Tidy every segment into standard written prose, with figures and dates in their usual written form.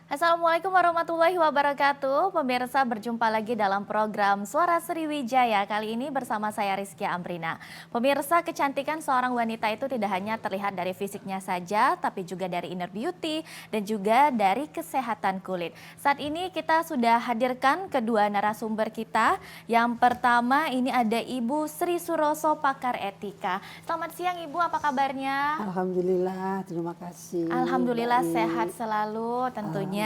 Assalamualaikum warahmatullahi wabarakatuh. Pemirsa, berjumpa lagi dalam program Suara Sriwijaya. Kali ini bersama saya Rizky Amrina. Pemirsa, kecantikan seorang wanita itu tidak hanya terlihat dari fisiknya saja, tapi juga dari inner beauty dan juga dari kesehatan kulit. Saat ini kita sudah hadirkan kedua narasumber kita. Yang pertama ini ada Ibu Sri Suroso, pakar etika. Selamat siang Ibu, apa kabarnya? Alhamdulillah, terima kasih. Alhamdulillah Baik. sehat selalu tentunya.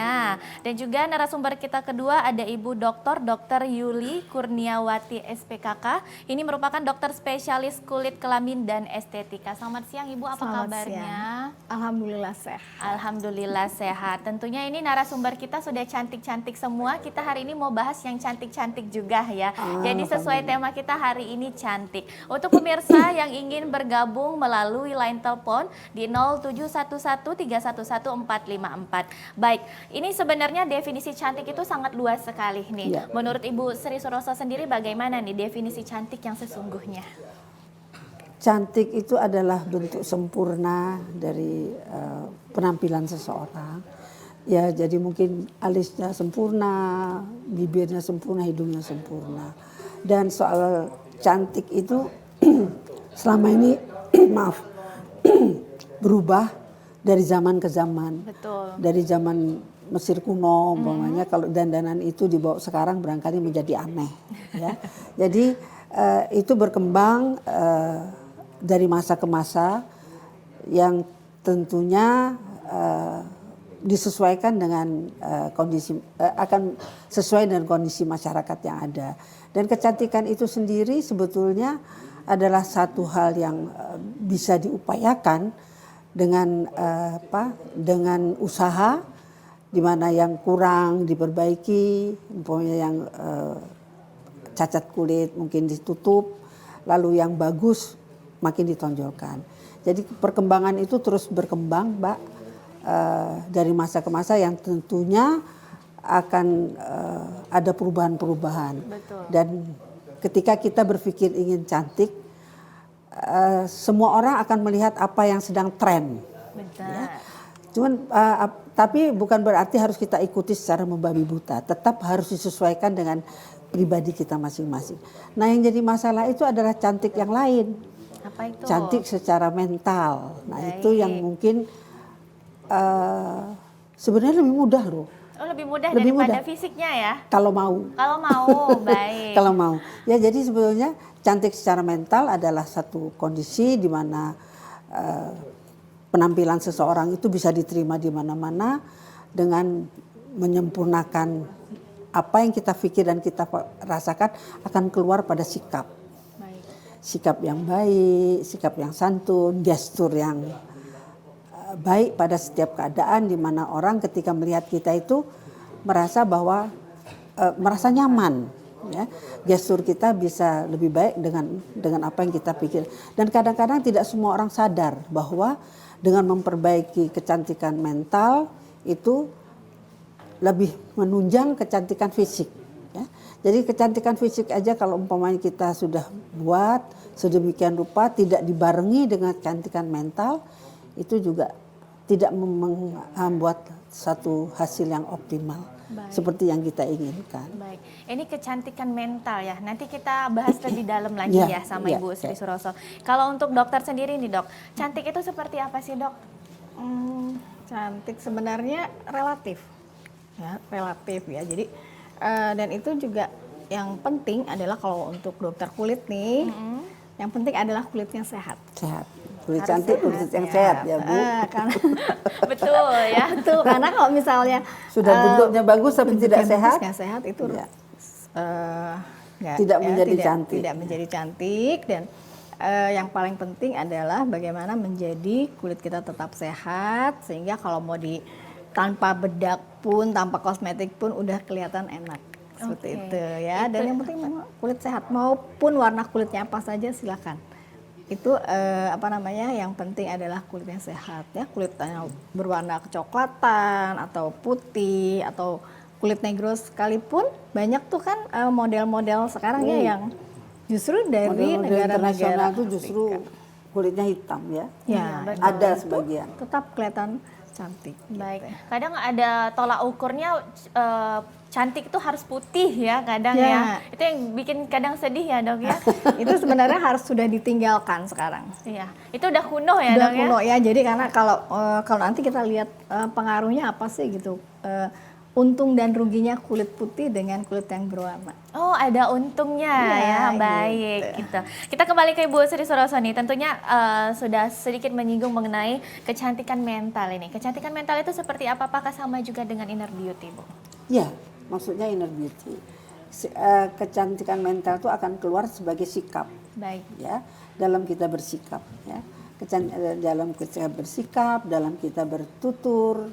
Dan juga narasumber kita kedua ada Ibu Dr. Yuli Kurniawati SPKK. Ini merupakan dokter spesialis kulit, kelamin dan estetika. Selamat siang Ibu, apa kabarnya? Alhamdulillah sehat. Alhamdulillah sehat. Tentunya ini narasumber kita sudah cantik-cantik semua. Kita hari ini mau bahas yang cantik-cantik juga ya. Jadi sesuai tema kita hari ini cantik. Untuk pemirsa yang ingin bergabung melalui line telepon di 0711311454. Baik, ini sebenarnya definisi cantik itu sangat luas sekali nih. Ya. Menurut Ibu Sri Suroso sendiri bagaimana nih definisi cantik yang sesungguhnya? Cantik itu adalah bentuk sempurna dari penampilan seseorang. Ya, jadi mungkin alisnya sempurna, bibirnya sempurna, hidungnya sempurna. Dan soal cantik itu selama ini maaf berubah dari zaman ke zaman. Betul. Dari zaman Mesir kuno umpamanya kalau dandanan itu dibawa sekarang barangkali menjadi aneh ya. Jadi itu berkembang dari masa ke masa yang tentunya disesuaikan dengan kondisi akan sesuai dengan kondisi masyarakat yang ada. Dan kecantikan itu sendiri sebetulnya adalah satu hal yang bisa diupayakan dengan dengan usaha, di mana yang kurang diperbaiki, umpamanya yang cacat kulit mungkin ditutup, lalu yang bagus makin ditonjolkan. Jadi perkembangan itu terus berkembang, Mbak, dari masa ke masa yang tentunya akan ada perubahan-perubahan. Betul. Dan ketika kita berpikir ingin cantik, semua orang akan melihat apa yang sedang tren. Betul. Ya. Cuman tapi bukan berarti harus kita ikuti secara membabi buta. Tetap harus disesuaikan dengan pribadi kita masing-masing. Nah, yang jadi masalah itu adalah cantik yang lain. Apa itu? Cantik secara mental. Nah, Baik. itu yang mungkin sebenarnya lebih mudah loh. Oh, lebih mudah Lebih daripada mudah. fisiknya ya? Kalau mau. Kalau mau, baik. Kalau mau. Ya, jadi sebetulnya cantik secara mental adalah satu kondisi di mana penampilan seseorang itu bisa diterima di mana-mana dengan menyempurnakan apa yang kita pikir dan kita rasakan akan keluar pada sikap. Baik. Sikap yang baik, sikap yang santun, gestur yang baik pada setiap keadaan di mana orang ketika melihat kita itu merasa bahwa merasa nyaman. Ya, gestur kita bisa lebih baik dengan apa yang kita pikir. Dan kadang-kadang tidak semua orang sadar bahwa dengan memperbaiki kecantikan mental itu lebih menunjang kecantikan fisik. Ya. Jadi kecantikan fisik aja kalau umpamanya kita sudah buat sedemikian rupa tidak dibarengi dengan kecantikan mental, itu juga tidak membuat satu hasil yang optimal. Baik. Seperti yang kita inginkan. Baik, ini kecantikan mental ya. Nanti kita bahas lebih dalam lagi ya sama Ibu Sri Suroso. Kalau untuk dokter sendiri nih dok, cantik itu seperti apa sih dok? Cantik sebenarnya relatif, ya. Jadi dan itu juga yang penting adalah kalau untuk dokter kulit nih, yang penting adalah kulitnya sehat. Sehat. Kulit Harus cantik, sehat, kulit yang ya. sehat ya Bu. Karena Betul ya. betul, karena kalau misalnya Sudah bentuknya bagus tapi tidak sehat, nggak sehat itu ya. tidak menjadi cantik. Tidak menjadi cantik dan yang paling penting adalah bagaimana menjadi kulit kita tetap sehat sehingga kalau mau tanpa bedak pun, tanpa kosmetik pun udah kelihatan enak. Seperti Oke. itu ya. Dan yang penting memang kulit sehat maupun warna kulitnya apa saja silakan. Itu yang penting adalah kulitnya sehat ya, kulitnya berwarna kecoklatan atau putih atau kulit negro sekalipun banyak tuh kan model-model sekarang ya yang justru dari Model-model negara-negara internasional itu justru kulitnya hitam ya. Ya, betul. Ada sebagian. tetap kelihatan cantik. Baik, gitu. kadang ada tolak ukurnya cantik itu harus putih ya kadang Ya. ya. Itu yang bikin kadang sedih ya dok ya. Itu sebenarnya harus sudah ditinggalkan sekarang. Iya, itu udah kuno ya Udah dok kuno ya. ya. Jadi karena kalau nanti kita lihat pengaruhnya apa sih gitu. Untung dan ruginya kulit putih dengan kulit yang berwarna. Oh ada untungnya Iya, ya, baik gitu. Kita kembali ke Ibu Sri Suroso nih, tentunya sudah sedikit menyinggung mengenai kecantikan mental ini. Kecantikan mental itu seperti apa? Apakah sama juga dengan inner beauty Bu? Ya, maksudnya inner beauty. Kecantikan mental itu akan keluar sebagai sikap, Baik, ya, dalam kita bersikap, ya. Dalam kita bersikap, dalam kita bertutur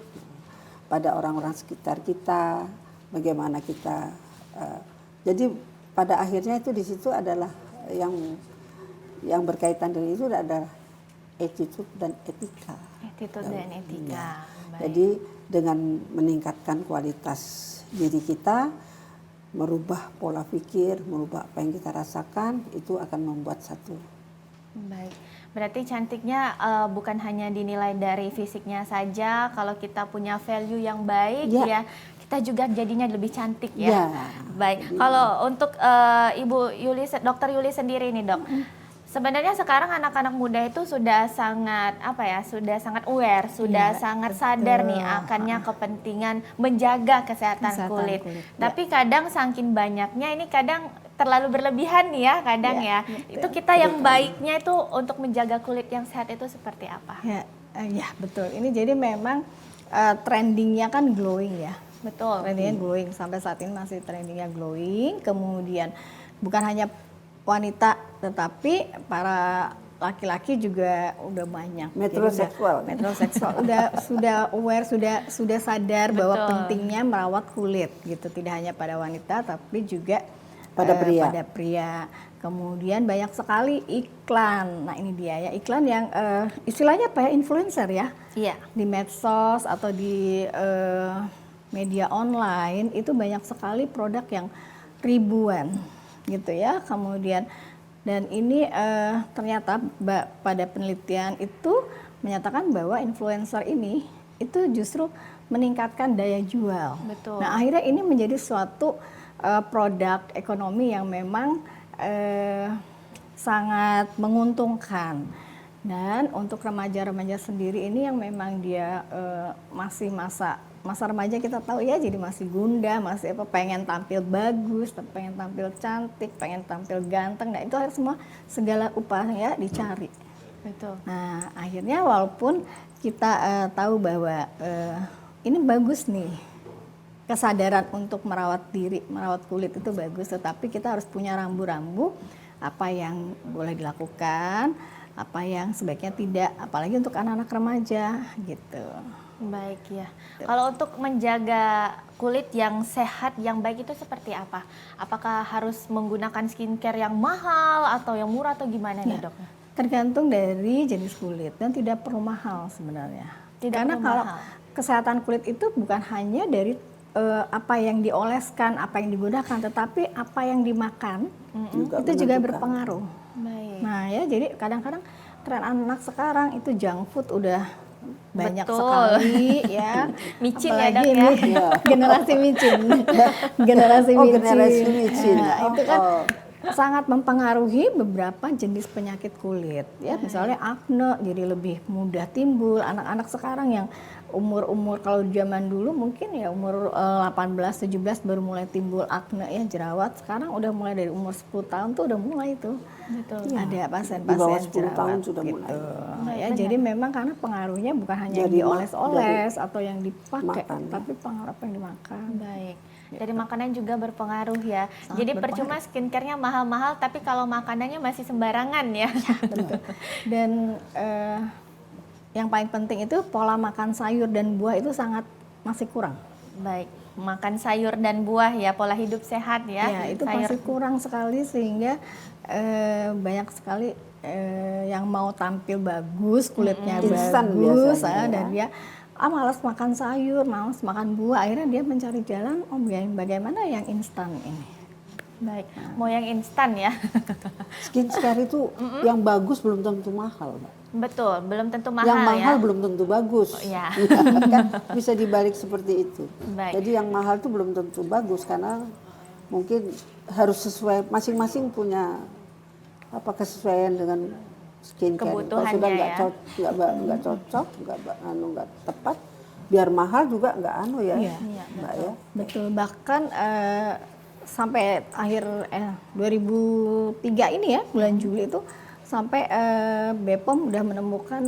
pada orang-orang sekitar kita, bagaimana kita. Jadi pada akhirnya itu di situ adalah yang berkaitan dengan itu adalah attitude dan etika. attitude dan etika. Ya. Baik. Jadi dengan meningkatkan kualitas diri kita, merubah pola pikir, merubah apa yang kita rasakan, itu akan membuat satu. Baik, berarti cantiknya bukan hanya dinilai dari fisiknya saja. Kalau kita punya value yang baik ya, kita juga jadinya lebih cantik ya. Ya. Baik, kalau untuk Ibu Yuli, Dokter Yuli sendiri nih dok, sebenarnya sekarang anak-anak muda itu sudah sangat sudah sangat aware, sudah sangat sadar nih akannya kepentingan menjaga kesehatan kulit. Tapi kadang saking banyaknya ini kadang terlalu berlebihan nih ya kadang ya. Itu kita yang baiknya itu untuk menjaga kulit yang sehat itu seperti apa? Ya betul. Ini jadi memang trendingnya kan glowing ya. Betul. Trendingnya glowing, sampai saat ini masih trendingnya glowing. Kemudian bukan hanya wanita, tetapi para laki-laki juga udah banyak. Metroseksual. Metroseksual sudah aware, sudah sadar bahwa pentingnya merawat kulit gitu. Tidak hanya pada wanita, tapi juga pada pria. Kemudian banyak sekali iklan. Nah ini dia ya, iklan yang istilahnya apa ya, influencer ya. Iya. Di medsos atau di media online itu banyak sekali produk yang ribuan gitu ya. Kemudian dan ini ternyata pada penelitian itu menyatakan bahwa influencer ini itu justru meningkatkan daya jual. Betul. Nah akhirnya ini menjadi suatu produk ekonomi yang memang sangat menguntungkan. Dan untuk remaja-remaja sendiri ini yang memang dia masih masa remaja, kita tahu ya, jadi masih gundah, masih pengen tampil bagus, pengen tampil cantik, pengen tampil ganteng. Nah itu harus semua segala upaya dicari. Betul. Nah akhirnya walaupun kita tahu bahwa ini bagus nih, kesadaran untuk merawat diri, merawat kulit itu bagus, tetapi kita harus punya rambu-rambu apa yang boleh dilakukan, apa yang sebaiknya tidak, apalagi untuk anak-anak remaja gitu. Baik ya. Kalau untuk menjaga kulit yang sehat, yang baik itu seperti apa? Apakah harus menggunakan skincare yang mahal atau yang murah atau gimana nih dok? Tergantung dari jenis kulit dan tidak perlu mahal sebenarnya. Karena kalau kesehatan kulit itu bukan hanya dari apa yang dioleskan, apa yang digunakan, tetapi apa yang dimakan itu juga berpengaruh. Baik. Nah ya, jadi kadang-kadang tren anak sekarang itu junk food udah banyak Betul. sekali ya. Micin apalagi ya dok ini, ya. generasi micin. generasi micin. Nah, itu kan sangat mempengaruhi beberapa jenis penyakit kulit ya. Misalnya akne jadi lebih mudah timbul. Anak-anak sekarang yang umur kalau zaman dulu mungkin ya umur 18 17 baru mulai timbul akne ya, jerawat. Sekarang udah mulai dari umur 10 tahun tuh udah mulai itu. Betul. Ada Di bawah pasien-pasien 10 jerawat tahun sudah gitu. mulai. Ya, jadi memang karena pengaruhnya bukan hanya yang Dari dioles-oles atau yang dipakai, makan, tapi pengaruh apa yang dimakan. Baik. Dari makanan juga berpengaruh ya. Sangat Jadi berpengaruh. percuma skincare-nya mahal-mahal, tapi kalau makanannya masih sembarangan ya. Betul. Dan yang paling penting itu pola makan sayur dan buah itu sangat masih kurang. Baik, makan sayur dan buah ya, pola hidup sehat ya. Ya, itu sayur. masih kurang sekali sehingga banyak sekali yang mau tampil bagus, kulitnya Instan bagus, biasanya, dan dia malas makan sayur, malas makan buah, akhirnya dia mencari jalan bagaimana yang instan ini. Baik, mau yang instan ya. Skincare itu yang bagus belum tentu mahal, Mbak. Betul, belum tentu mahal Yang mahal ya. belum tentu bagus. Oh, iya. Kan bisa dibalik seperti itu. Baik. Jadi yang mahal itu belum tentu bagus karena mungkin harus sesuai, masing-masing punya apa kesesuaian dengan skincare. Kalau Kebutuhannya sudah ya. nggak cocok, nggak tepat, biar mahal juga nggak ya, Iya. Mbak ya. Betul, bahkan sampai akhir 2003 ini ya, bulan Juli itu sampai BPOM udah menemukan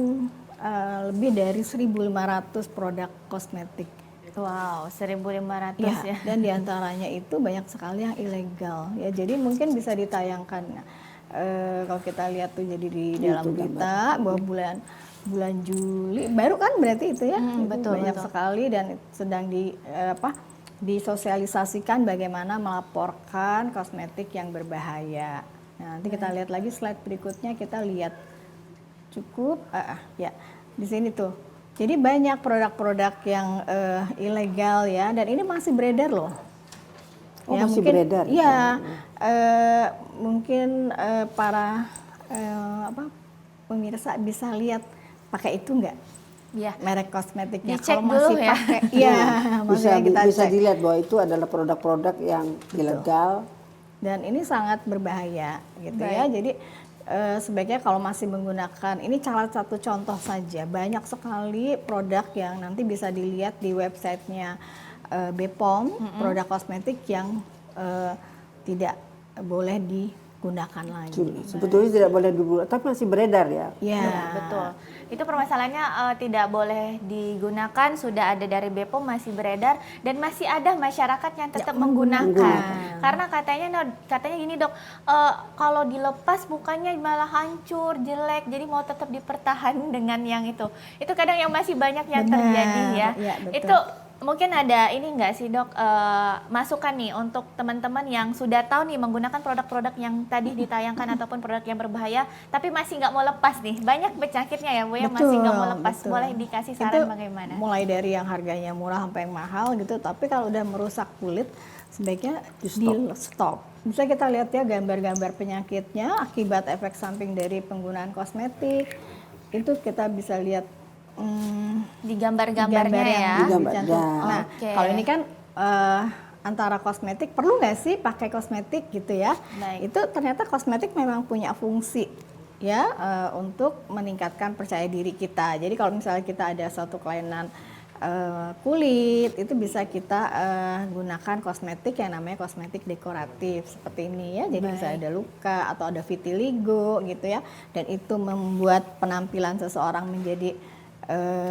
lebih dari 1.500 produk kosmetik. Wow, 1.500 Ya, ya. dan diantaranya itu banyak sekali yang ilegal. Ya, jadi mungkin bisa ditayangkan. Kalau kita lihat tuh jadi di dalam Itu berita bahwa bulan Juli baru kan berarti itu ya, itu betul, banyak betul. sekali dan sedang disosialisasikan bagaimana melaporkan kosmetik yang berbahaya. Nah, nanti kita lihat lagi slide berikutnya, kita lihat cukup ya di sini tuh. Jadi banyak produk-produk yang ilegal ya, dan ini masih beredar loh. Oh, masih beredar? Iya, mungkin para pemirsa bisa lihat pakai itu enggak? Iya. Merek kosmetiknya. Dicek Kalau masih dulu ya. pakai, iya, maksudnya kita bisa cek. dilihat bahwa itu adalah produk-produk yang ilegal. Dan ini sangat berbahaya gitu ya. Jadi sebaiknya kalau masih menggunakan, ini salah satu contoh saja. Banyak sekali produk yang nanti bisa dilihat di websitenya BPOM, produk kosmetik yang tidak boleh digunakan lagi. Sebetulnya tidak boleh digunakan, tapi masih beredar ya. Ya, Iya, betul. Itu permasalahannya tidak boleh digunakan, sudah ada dari BPOM, masih beredar, dan masih ada masyarakat yang tetap menggunakan. Karena katanya gini dok, kalau dilepas mukanya malah hancur, jelek, jadi mau tetap dipertahankan dengan yang itu. Itu kadang yang masih banyak yang Benar, terjadi ya. iya, betul. Itu mungkin ada ini nggak sih dok, masukan nih untuk teman-teman yang sudah tahu nih menggunakan produk-produk yang tadi ditayangkan ataupun produk yang berbahaya, tapi masih nggak mau lepas nih, banyak penyakitnya ya Bu ya, masih nggak mau lepas, betul. boleh dikasih Itu saran bagaimana? mulai dari yang harganya murah sampai yang mahal gitu, tapi kalau udah merusak kulit sebaiknya di stop. Bisa kita lihat ya gambar-gambar penyakitnya akibat efek samping dari penggunaan kosmetik, itu kita bisa lihat Di gambar-gambarnya ya. Digambar. Nah, Oke. kalau ini kan antara kosmetik, perlu nggak sih pakai kosmetik gitu ya? Baik. Itu ternyata kosmetik memang punya fungsi ya untuk meningkatkan percaya diri kita. Jadi kalau misalnya kita ada suatu kelainan kulit, itu bisa kita gunakan kosmetik yang namanya kosmetik dekoratif seperti ini ya. Jadi bisa ada luka atau ada vitiligo gitu ya, dan itu membuat penampilan seseorang menjadi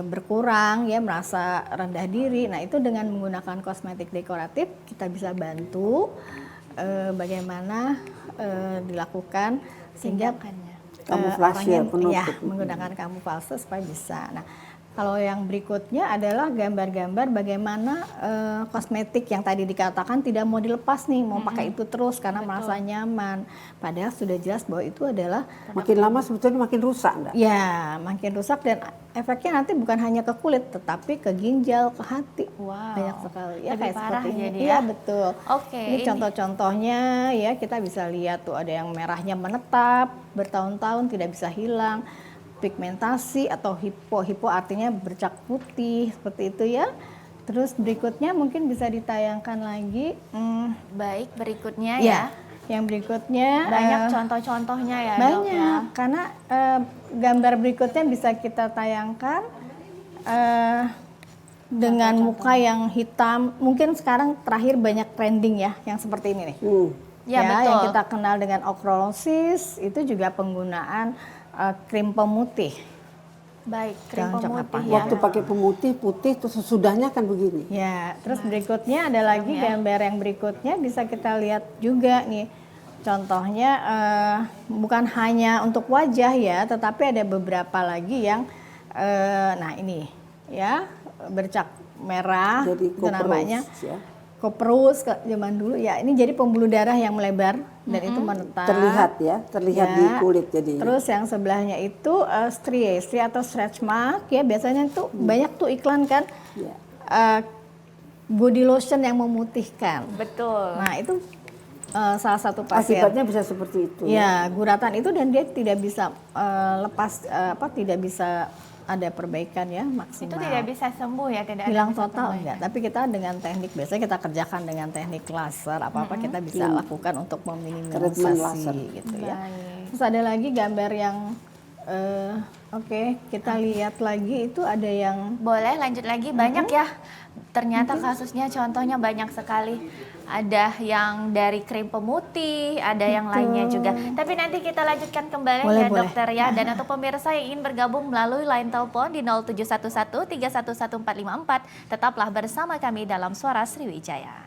berkurang ya, merasa rendah diri. Nah, itu dengan menggunakan kosmetik dekoratif kita bisa bantu bagaimana dilakukan sehingga Kamuflase ya, orang penutup. ya menggunakan kamuflase supaya bisa. Nah, kalau yang berikutnya adalah gambar-gambar bagaimana kosmetik yang tadi dikatakan tidak mau dilepas nih, mau pakai itu terus karena merasa nyaman. Padahal sudah jelas bahwa itu adalah Makin lama sebetulnya makin rusak enggak? ya makin rusak, dan efeknya nanti bukan hanya ke kulit tetapi ke ginjal, ke hati. Wow. Banyak sekali ya, Lebih kayak parah seperti ini. jadi Iya ya? betul. Oke, Ini ini- contoh-contohnya ya, kita bisa lihat tuh ada yang merahnya menetap bertahun-tahun tidak bisa hilang, pigmentasi atau hipo artinya bercak putih seperti itu ya. Terus berikutnya mungkin bisa ditayangkan lagi. Baik, berikutnya Ya, ya. yang berikutnya Banyak contoh-contohnya ya dok banyak ya. karena gambar berikutnya bisa kita tayangkan dengan muka yang hitam. Mungkin sekarang terakhir banyak trending ya yang seperti ini nih. Ya, betul. Yang kita kenal dengan ochrolosis, itu juga penggunaan krim pemutih. Baik, krim Jangan pemutih apa-apa. ya. Waktu pakai pemutih putih, terus sesudahnya kan begini. Ya, terus berikutnya ada lagi gambar yang berikutnya bisa kita lihat juga nih. Contohnya bukan hanya untuk wajah ya, tetapi ada beberapa lagi yang nah ini ya, bercak merah, Jadi itu namanya ya. koperus zaman dulu ya. Ini jadi pembuluh darah yang melebar dan itu menetap. Terlihat di kulit jadi. Terus yang sebelahnya itu striae atau stretch mark ya, biasanya itu banyak tuh iklan kan. Ya. Body lotion yang memutihkan. Betul. Nah, itu salah satu pasien. Akibatnya bisa seperti itu. Ya, guratan itu dan dia tidak bisa tidak bisa ada perbaikan ya maksimal. Itu tidak bisa sembuh ya, tidak ada Hilang bisa total perbaikan. enggak, tapi kita dengan teknik biasanya kita kerjakan dengan teknik laser apa-apa kita bisa lakukan untuk Treatment meminimalisasi laser. gitu ya. Baik. Terus ada lagi gambar yang kita lihat lagi itu ada yang Boleh lanjut lagi, banyak ya. Ternyata kasusnya contohnya banyak sekali. Ada yang dari krim pemutih, ada yang lainnya juga. Tapi nanti kita lanjutkan kembali Boleh, ya boleh. dokter ya. Dan untuk pemirsa yang ingin bergabung melalui line telepon di 0711 311454, tetaplah bersama kami dalam Suara Sriwijaya.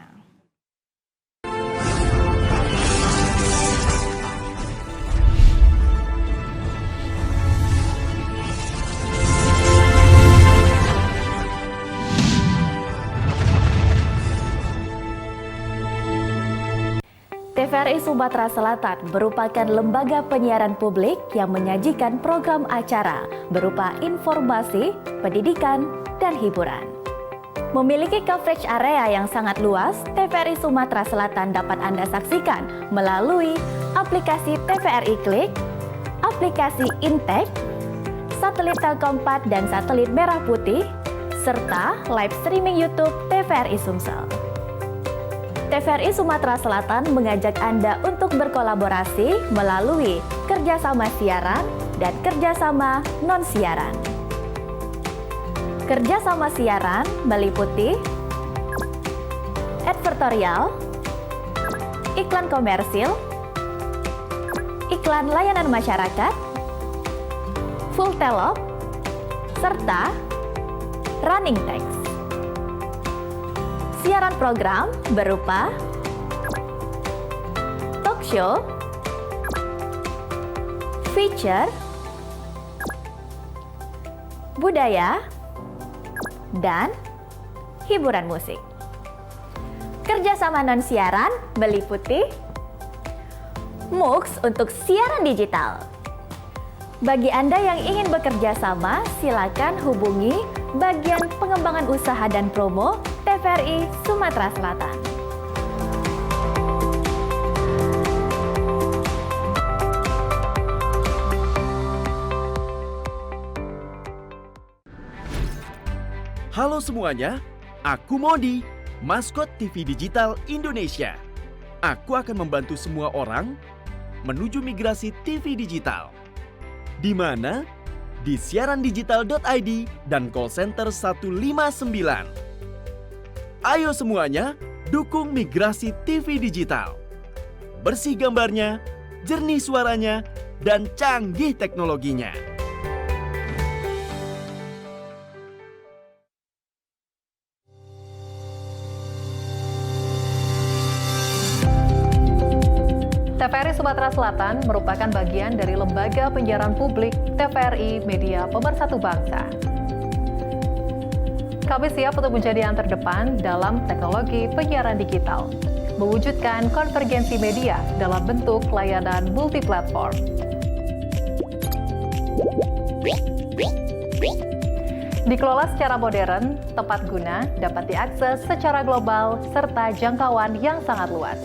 TVRI Sumatera Selatan merupakan lembaga penyiaran publik yang menyajikan program acara berupa informasi, pendidikan, dan hiburan. Memiliki coverage area yang sangat luas, TVRI Sumatera Selatan dapat Anda saksikan melalui aplikasi TVRI Klik, aplikasi Intek, satelit Telkom 4 dan satelit Merah Putih, serta live streaming YouTube TVRI Sumsel. TVRI Sumatera Selatan mengajak Anda untuk berkolaborasi melalui kerjasama siaran dan kerjasama non-siaran. Kerjasama siaran meliputi advertorial, iklan komersil, iklan layanan masyarakat, full telop, serta running text. Siaran program berupa talk show, feature, budaya, dan hiburan musik. Kerjasama non-siaran meliputi MUX untuk siaran digital. Bagi Anda yang ingin bekerja sama, silakan hubungi bagian pengembangan usaha dan promo TVRI Sumatera Selatan. Halo semuanya, aku Modi, maskot TV Digital Indonesia. Aku akan membantu semua orang menuju migrasi TV digital. Di mana? Di siarandigital.id dan call center 159. Ayo semuanya, dukung migrasi TV digital. Bersih gambarnya, jernih suaranya, dan canggih teknologinya. TVRI Sumatera Selatan merupakan bagian dari lembaga penyiaran publik TVRI Media Pemersatu Bangsa. Kami siap untuk menjadi yang terdepan dalam teknologi penyiaran digital, mewujudkan konvergensi media dalam bentuk layanan multiplatform. Dikelola secara modern, tepat guna, dapat diakses secara global, serta jangkauan yang sangat luas.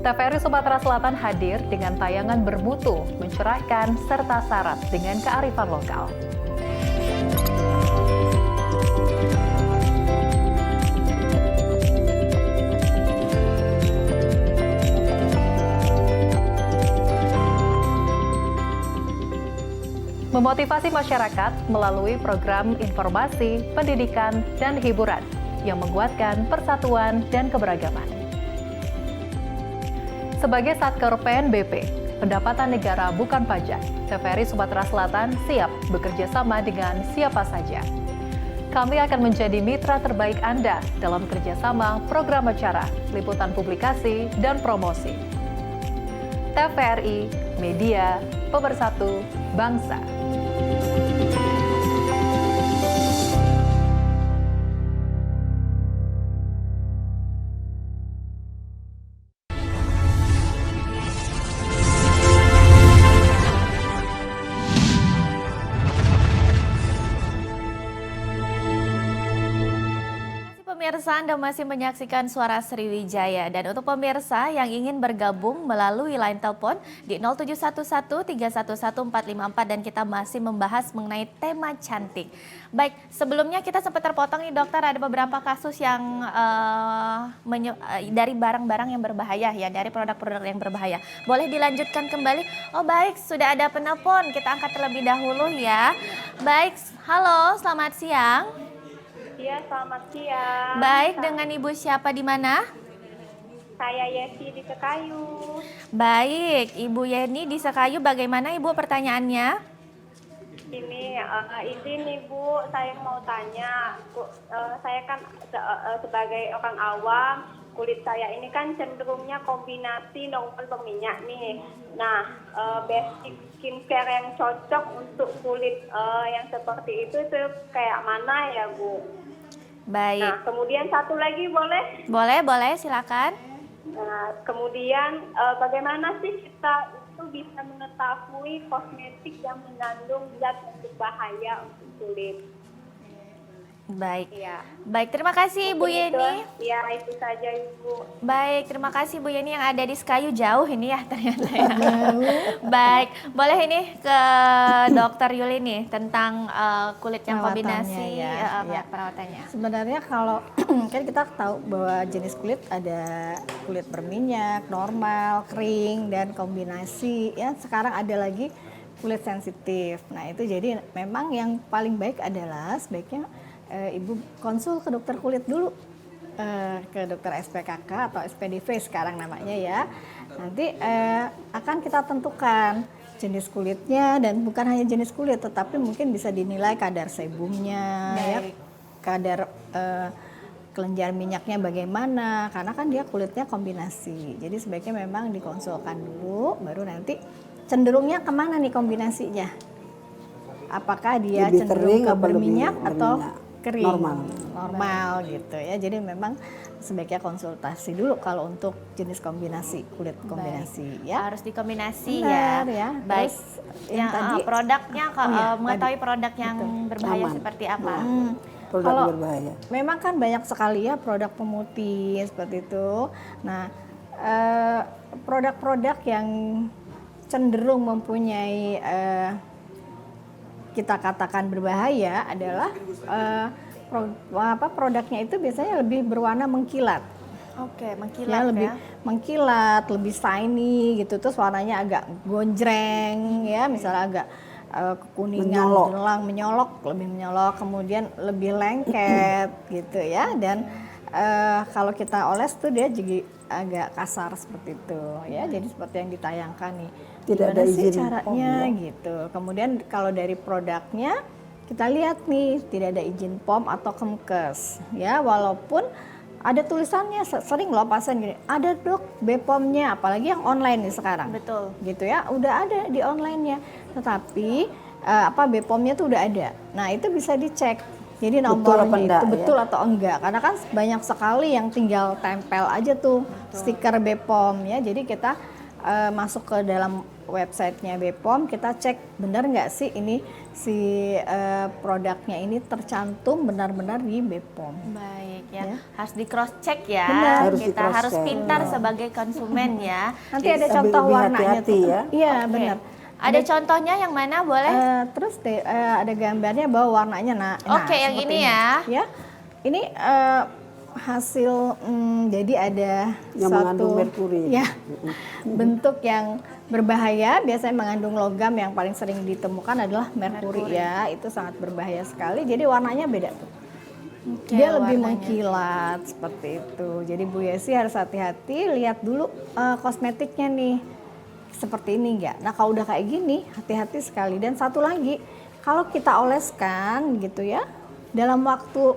TVRI Sumatera Selatan hadir dengan tayangan bermutu, mencerahkan, serta syarat dengan kearifan lokal. Memotivasi masyarakat melalui program informasi, pendidikan, dan hiburan yang menguatkan persatuan dan keberagaman. Sebagai Satker PNBP, pendapatan negara bukan pajak, TVRI Sumatera Selatan siap bekerja sama dengan siapa saja. Kami akan menjadi mitra terbaik Anda dalam kerjasama program acara, liputan publikasi, dan promosi. TVRI, Media Pemersatu Bangsa. Pemirsa, Anda masih menyaksikan Suara Sriwijaya. Dan untuk pemirsa yang ingin bergabung melalui line telepon di 0711-311-454 dan kita masih membahas mengenai tema cantik. Baik, sebelumnya kita sempat terpotong nih dokter, ada beberapa kasus yang dari barang-barang yang berbahaya ya, dari produk-produk yang berbahaya. Boleh dilanjutkan kembali? Oh baik, sudah ada penelpon, kita angkat terlebih dahulu ya. Baik, halo, selamat siang. Iya, selamat siang. Baik, dengan Ibu siapa di mana? Saya Yesi di Sekayu. Baik, Ibu Yeni di Sekayu, bagaimana Ibu pertanyaannya? Ini izin Ibu, saya mau tanya. Saya kan sebagai orang awam, kulit saya ini kan cenderungnya kombinasi normal berminyak nih. Nah, basic skincare yang cocok untuk kulit yang seperti itu kayak mana ya Bu? Baik. Nah, kemudian satu lagi boleh? Boleh, silakan. Nah, kemudian bagaimana sih kita itu bisa mengetahui kosmetik yang mengandung zat yang berbahaya untuk kulit? Baik. Iya. Baik, terima kasih Ibu Yeni. Ya, itu saja Ibu. Baik, terima kasih Bu Yeni yang ada di Sekayu, jauh ini ya ternyata ya. Baik, boleh ini ke Dokter Yuli nih tentang kulit yang Perawatannya kombinasi ya. perawatannya. Sebenarnya kalau kan kita tahu bahwa jenis kulit ada kulit berminyak, normal, kering, dan kombinasi. Ya, sekarang ada lagi kulit sensitif. Nah, itu jadi memang yang paling baik adalah sebaiknya Ibu konsul ke dokter kulit dulu, ke dokter SPKK atau SPDV sekarang namanya ya. Nanti akan kita tentukan jenis kulitnya, dan bukan hanya jenis kulit, tetapi mungkin bisa dinilai kadar sebumnya, ya, kadar kelenjar minyaknya bagaimana, karena kan dia kulitnya kombinasi. Jadi sebaiknya memang dikonsulkan dulu, baru nanti cenderungnya kemana nih kombinasinya. Apakah dia Lebih cenderung kering ke apa berminyak lebih atau berminyak? kering, Normal. gitu ya. Jadi memang sebaiknya konsultasi dulu kalau untuk jenis kombinasi, kulit kombinasi ya. Harus dikombinasi Benar, ya. ya. Baik. Terus Yang yang tadi produknya tadi. mengetahui produk yang berbahaya Aman. seperti apa. Produk Kalau berbahaya. memang kan banyak sekali ya produk pemutih seperti itu. Nah, produk-produk yang cenderung mempunyai kita katakan berbahaya adalah produknya itu biasanya lebih berwarna mengkilat. Oke, Ya, mengkilat lebih ya. mengkilat, lebih shiny gitu, terus warnanya agak gonjreng ya, misalnya agak kekuningan, Menyolok. jelang, lebih menyolok, kemudian lebih lengket gitu ya. Dan kalau kita oles tuh dia juga agak kasar seperti itu ya. Jadi seperti yang ditayangkan nih. Tidak Gimana ada sih izin caranya POM, ya? gitu. Kemudian kalau dari produknya kita lihat nih tidak ada izin POM atau Kemkes ya, walaupun ada tulisannya. Sering loh pasien gini, ada dok BPOM-nya, apalagi yang online nih sekarang. Betul. Gitu ya, udah ada di online-nya. Tetapi BPOM-nya tuh udah ada. Nah, itu bisa dicek. Jadi Betul apa nomornya enggak, itu ya? betul atau enggak. Karena kan banyak sekali yang tinggal tempel aja tuh stiker BPOM ya. Jadi kita masuk ke dalam websitenya BPOM, kita cek benar nggak sih ini si produknya ini tercantum benar-benar di BPOM. Baik ya. Ya. Harus di cross check ya. Benar. Harus di Kita cross harus check. pintar sebagai konsumen ya. Nanti ada Lebih- contoh lebih warnanya hati-hati tuh. ya. Iya, Oke. benar. Ada contohnya yang mana boleh? Terus ada gambarnya bahwa warnanya Oke, yang seperti ini ya. Ya. Ini hasil jadi ada Yang mengandung merkuri. ya bentuk yang berbahaya, biasanya mengandung logam. Yang paling sering ditemukan adalah merkuri ya, itu sangat berbahaya sekali. Jadi warnanya beda tuh. Oke, Dia lebih warnanya. mengkilat seperti itu. Jadi Bu Yesi harus hati-hati, lihat dulu kosmetiknya nih seperti ini enggak. Nah, kalau udah kayak gini hati-hati sekali. Dan satu lagi, kalau kita oleskan gitu ya, dalam waktu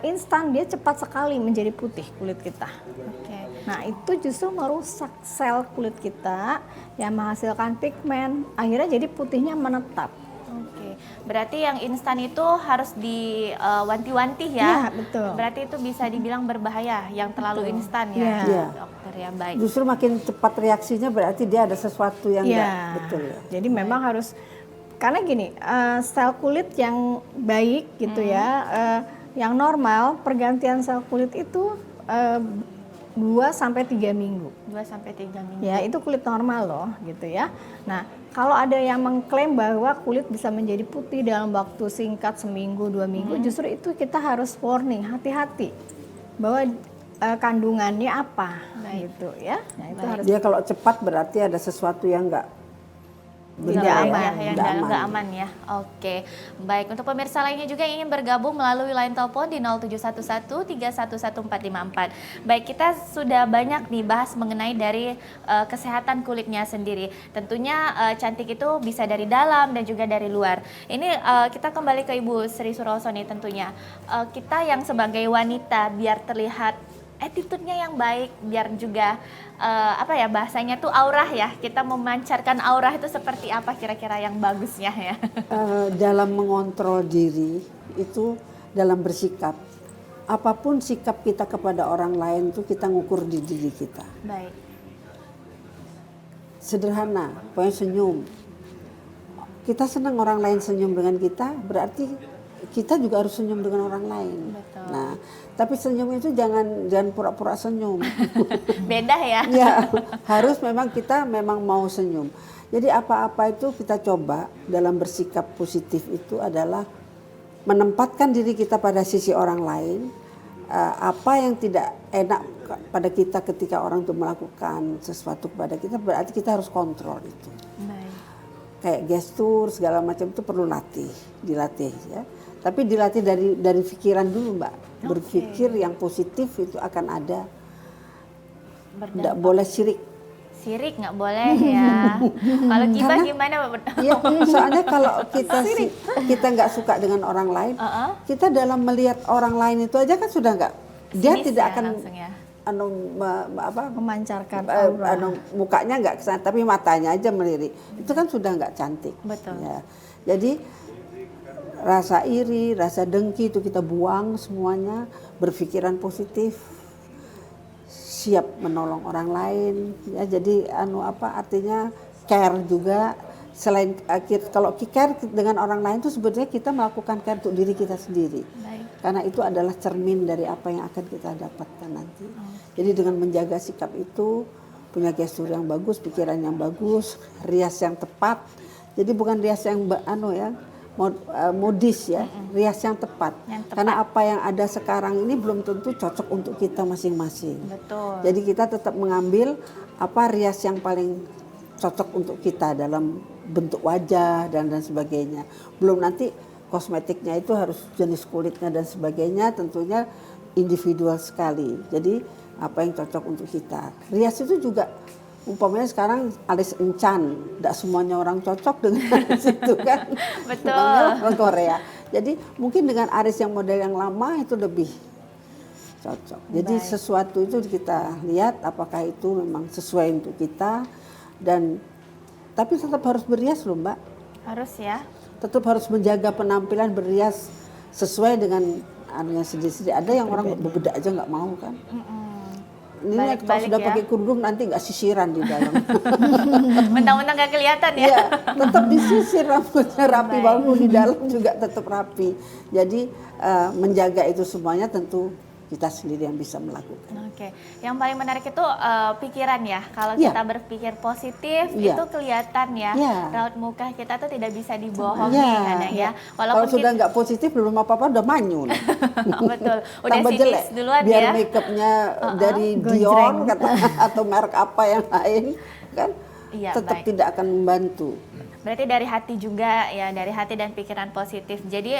instan dia cepat sekali menjadi putih kulit kita. Oke. Nah, itu justru merusak sel kulit kita yang menghasilkan pigmen, akhirnya jadi putihnya menetap. Oke, berarti yang instan itu harus diwanti-wanti ya? Iya, betul. Berarti itu bisa dibilang berbahaya, yang terlalu instan Iya. ya, Iya. dokter ya, baik. Justru makin cepat reaksinya berarti dia ada sesuatu yang Iya. enggak betul ya. Jadi memang harus, karena gini, sel kulit yang baik gitu ya, yang normal pergantian sel kulit itu 2 sampai 3 minggu. 2 sampai 3 minggu. Ya, itu kulit normal loh, gitu ya. Nah, kalau ada yang mengklaim bahwa kulit bisa menjadi putih dalam waktu singkat seminggu, 2 minggu, justru itu kita harus warning, hati-hati bahwa kandungannya apa, gitu ya. Nah, itu harus Dia kalau cepat berarti ada sesuatu yang nggak Tidak benar aman. ya, yang nggak aman ya. Oke, baik. Untuk pemirsa lainnya juga yang ingin bergabung melalui line telepon di 0711311454. Baik, kita sudah banyak nih bahas mengenai dari kesehatan kulitnya sendiri. Tentunya cantik itu bisa dari dalam dan juga dari luar. Ini kita kembali ke Ibu Sri Suroso nih tentunya. Kita yang sebagai wanita biar terlihat attitude-nya yang baik, biar juga bahasanya tuh aurah ya, kita memancarkan aurah itu seperti apa kira-kira yang bagusnya ya? Dalam mengontrol diri itu dalam bersikap. Apapun sikap kita kepada orang lain itu kita ngukur di diri kita. Baik. Sederhana, pokoknya senyum. Kita senang orang lain senyum dengan kita, berarti kita juga harus senyum dengan orang lain. Betul. Nah, tapi senyum itu jangan pura-pura senyum. Beda ya? Ya, harus kita memang mau senyum. Jadi apa-apa itu kita coba dalam bersikap positif itu adalah menempatkan diri kita pada sisi orang lain. Apa yang tidak enak pada kita ketika orang itu melakukan sesuatu kepada kita, berarti kita harus kontrol itu. Baik. Kayak gestur segala macam itu perlu dilatih ya. Tapi dilatih dari pikiran dulu, Mbak. Berpikir yang positif itu akan ada. Tidak boleh sirik. Sirik nggak boleh ya. Kalau gibah gimana? Iya, soalnya kalau kita nggak suka dengan orang lain, kita dalam melihat orang lain itu aja kan sudah nggak, dia Sinis tidak ya akan langsung ya. memancarkan aura. mukanya nggak kesana, tapi matanya aja melirik. Itu kan sudah nggak cantik. Betul. Ya. Jadi rasa iri, rasa dengki itu kita buang semuanya, berpikiran positif, siap menolong orang lain. Ya, jadi artinya care juga. Selain kalau care dengan orang lain itu sebenarnya kita melakukan care untuk diri kita sendiri. Baik. Karena itu adalah cermin dari apa yang akan kita dapatkan nanti. Jadi dengan menjaga sikap itu, punya gestur yang bagus, pikiran yang bagus, rias yang tepat. Jadi bukan rias yang modis ya, rias yang tepat. Karena apa yang ada sekarang ini belum tentu cocok untuk kita masing-masing. Betul. Jadi kita tetap mengambil apa rias yang paling cocok untuk kita dalam bentuk wajah dan sebagainya. Belum nanti kosmetiknya itu harus jenis kulitnya dan sebagainya, tentunya individual sekali. Jadi apa yang cocok untuk kita. Rias itu juga umpamanya sekarang alis encan, tidak semuanya orang cocok dengan alis itu kan. Betul. Orang Korea. Jadi mungkin dengan alis yang model yang lama itu lebih cocok. Jadi sesuatu itu kita lihat apakah itu memang sesuai untuk kita, dan tapi tetap harus berias loh, Mbak. Harus ya. Tetap harus menjaga penampilan, berias sesuai dengan anunya sendiri-sendiri. Ada yang orang bebedak aja nggak mau kan. Ini kalau sudah pakai kerudung nanti nggak sisiran di dalam. Mentang-mentang nggak kelihatan ya. Iya, tetap disisir rambutnya rapi, baru di dalam juga tetap rapi. Jadi menjaga itu semuanya tentu kita sendiri yang bisa melakukan. Oke, yang paling menarik itu pikiran ya. Kalau Iya. kita berpikir positif Iya. itu kelihatan ya. Iya. Raut muka kita tuh tidak bisa dibohongi Iya, kadang ya. Kalau sudah nggak positif belum apa-apa udah manyun. Betul. Udah Tambah sinis jelek. duluan Biar ya. makeupnya dari Dior atau merek apa yang lain kan, Iya, tetap baik. tidak akan membantu. Berarti dari hati juga ya, dari hati dan pikiran positif. Jadi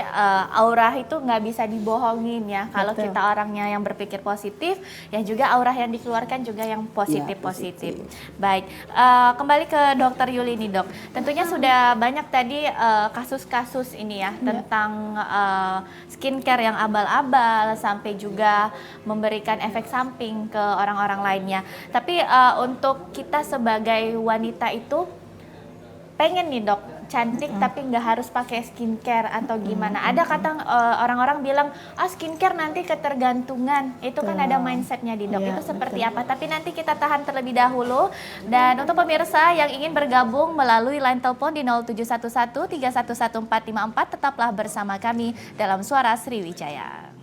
aura itu nggak bisa dibohongin ya. Kalau Betul. kita orangnya yang berpikir positif, ya juga aura yang dikeluarkan juga yang positif-positif. Baik, kembali ke Dokter Yuli nih dok. Tentunya sudah banyak tadi kasus-kasus ini ya tentang skincare yang abal-abal sampai juga memberikan efek samping ke orang-orang lainnya. Tapi untuk kita sebagai wanita itu pengen nih dok cantik tapi nggak harus pakai skincare atau gimana. Ada kata orang-orang bilang skincare nanti ketergantungan. Itu kan ada mindsetnya di dok. Iya, Itu seperti apa? Tapi nanti kita tahan terlebih dahulu. Dan untuk pemirsa yang ingin bergabung melalui line telepon di 0711 311454, tetaplah bersama kami dalam Suara Sriwijaya.